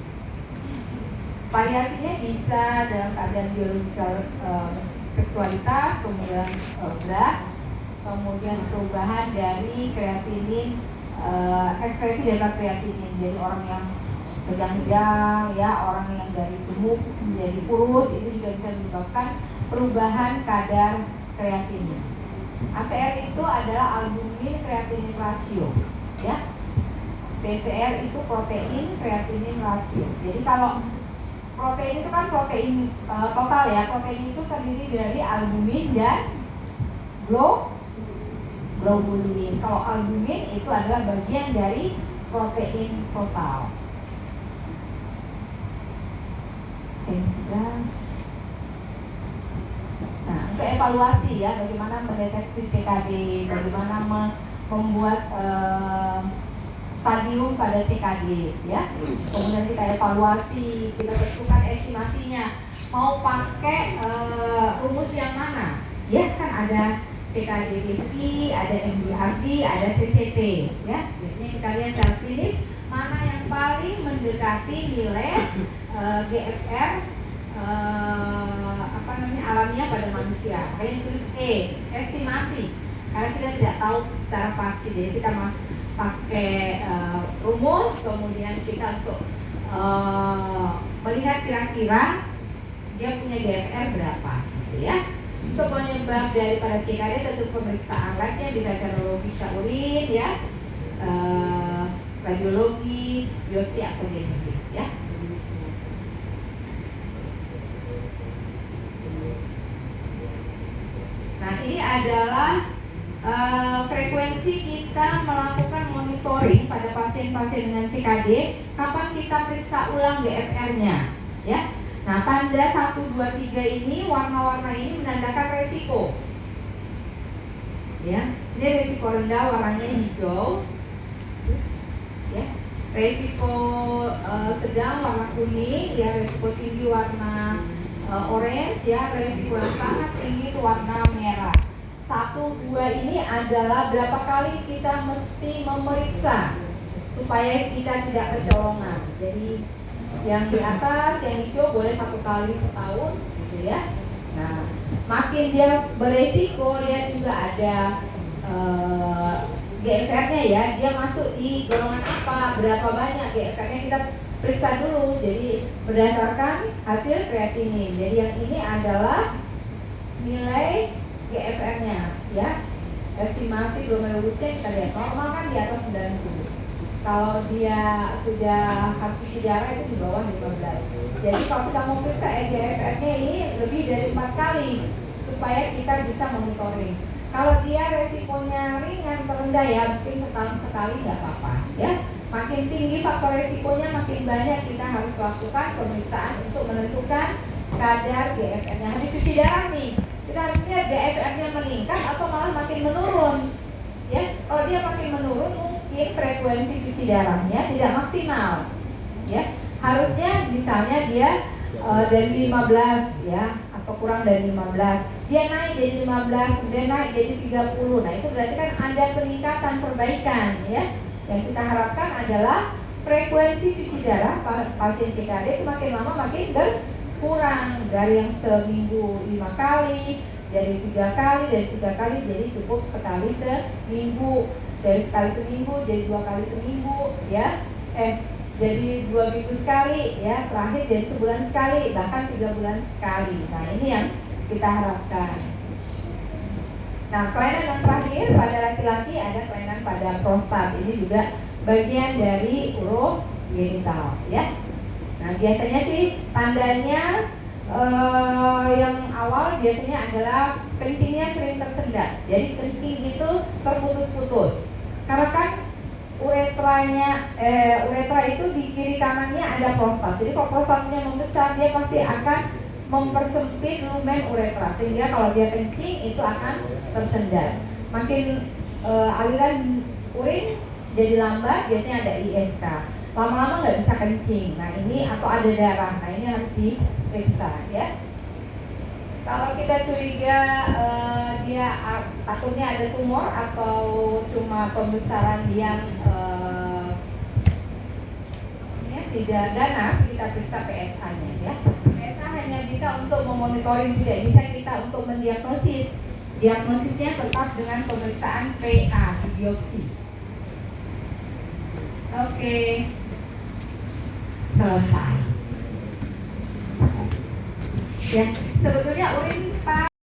Variasinya bisa dalam keadaan biologikal, seksualitas, kemudian berat, kemudian perubahan dari kreatinin, ekspresi dari kreatinin. Jadi orang yang kejang-kejang, ya, orang yang dari gemuk menjadi kurus, itu juga bisa menyebabkan perubahan kadar kreatinin. ACR itu adalah albumin kreatinin rasio, ya. PCR itu protein kreatinin rasio. Jadi kalau protein itu kan protein total, ya. Protein itu terdiri dari albumin dan globulin. Kalau albumin itu adalah bagian dari protein total. Sudah. Nah, untuk evaluasi, ya, bagaimana mendeteksi CKD, bagaimana membuat stadium pada CKD ya. Kemudian kita evaluasi, kita tentukan estimasinya. Mau pakai rumus yang mana? Ya kan ada CKD-DP, ada MDRD, ada CCT ya. Biasanya kita lihat secara klinis mana yang paling mendekati nilai GFR alamiah pada manusia. Yang estimasi. Karena kita tidak tahu secara pasti, jadi kita pakai rumus, kemudian kita untuk melihat kira-kira dia punya GFR berapa, gitu ya. Untuk penyebab daripada CKD tentu pemeriksaan labnya bisa serologi urin, ya, radiologi, biopsi atau genetik, ya. Nah, ini adalah frekuensi kita melakukan monitoring pada pasien-pasien dengan CKD. Kapan kita periksa ulang GFR-nya, ya? Nah, tanda 1, 2, 3 ini, warna-warna ini menandakan resiko. Ya, ini resiko rendah, warnanya hijau. Ya, resiko sedang warna kuning, ya, resiko tinggi warna orange, ya, resiko yang sangat tinggi itu warna merah. 1, 2 ini adalah berapa kali kita mesti memeriksa supaya kita tidak kecolongan. Jadi yang di atas, yang hijau boleh 1 kali setahun, gitu ya. Nah, makin dia beresiko, lihat juga ada GFR-nya ya, dia masuk di golongan apa, berapa banyak GFR-nya kita periksa dulu. Jadi berdasarkan hasil kreatinin. Jadi yang ini adalah nilai GFR-nya, ya. Estimasi glomerulusnya kita lihat normal kan di atas 90. Kalau dia sudah harus cuci darah itu di bawah 15. Jadi kalau kita mau periksa GFR-nya ini lebih dari 4 kali supaya kita bisa monitoring. Kalau dia resikonya ringan terendah ya, mungkin setahun sekali nggak apa-apa, ya. Makin tinggi faktor resikonya, makin banyak kita harus lakukan pemeriksaan untuk menentukan kadar GFR-nya. Habis cuci darah nih, kita harus lihat GFR-nya meningkat atau malah makin menurun. Ya, kalau dia makin menurun, mungkin frekuensi cuci darahnya tidak maksimal. Ya, harusnya misalnya dia dari 15 ya, atau kurang dari 15. Dia naik jadi 15, kemudian naik jadi 30. Nah, itu berarti kan ada peningkatan perbaikan ya. Yang kita harapkan adalah frekuensi cuci darah pasien CKD itu makin lama makin berkurang, dari yang seminggu 5 kali, dari 3 kali, dari 3 kali jadi cukup sekali seminggu, dari sekali seminggu jadi 2 kali seminggu, ya, jadi 2 minggu sekali, ya, terakhir jadi sebulan sekali, bahkan 3 bulan sekali. Nah, ini yang kita harapkan. Nah, kelainan yang terakhir pada laki-laki ada kelainan pada prostat. Ini juga bagian dari urogenital, ya. Nah, biasanya sih tandanya yang awal biasanya adalah kencingnya sering tersendat. Jadi kencing itu terputus-putus. Karena kan uretra itu di kiri kanannya ada prostat. Jadi kalau prostatnya membesar, dia pasti akan mempersempit lumen uretra, sehingga kalau dia kencing itu akan tersendat. Makin aliran urin jadi lambat, biasanya ada ISK. Lama-lama nggak bisa kencing. Nah, ini atau ada darah. Nah, ini harus diperiksa, ya. Kalau kita curiga dia takutnya ada tumor atau cuma pembesaran yang tidak ganas, kita periksa PSA-nya, ya. PSA hanya bisa untuk memonitoring, tidak bisa kita untuk mendiagnosis. Diagnosisnya tetap dengan pemeriksaan PA, biopsi. Oke. Selesai. Ya, sebetulnya urin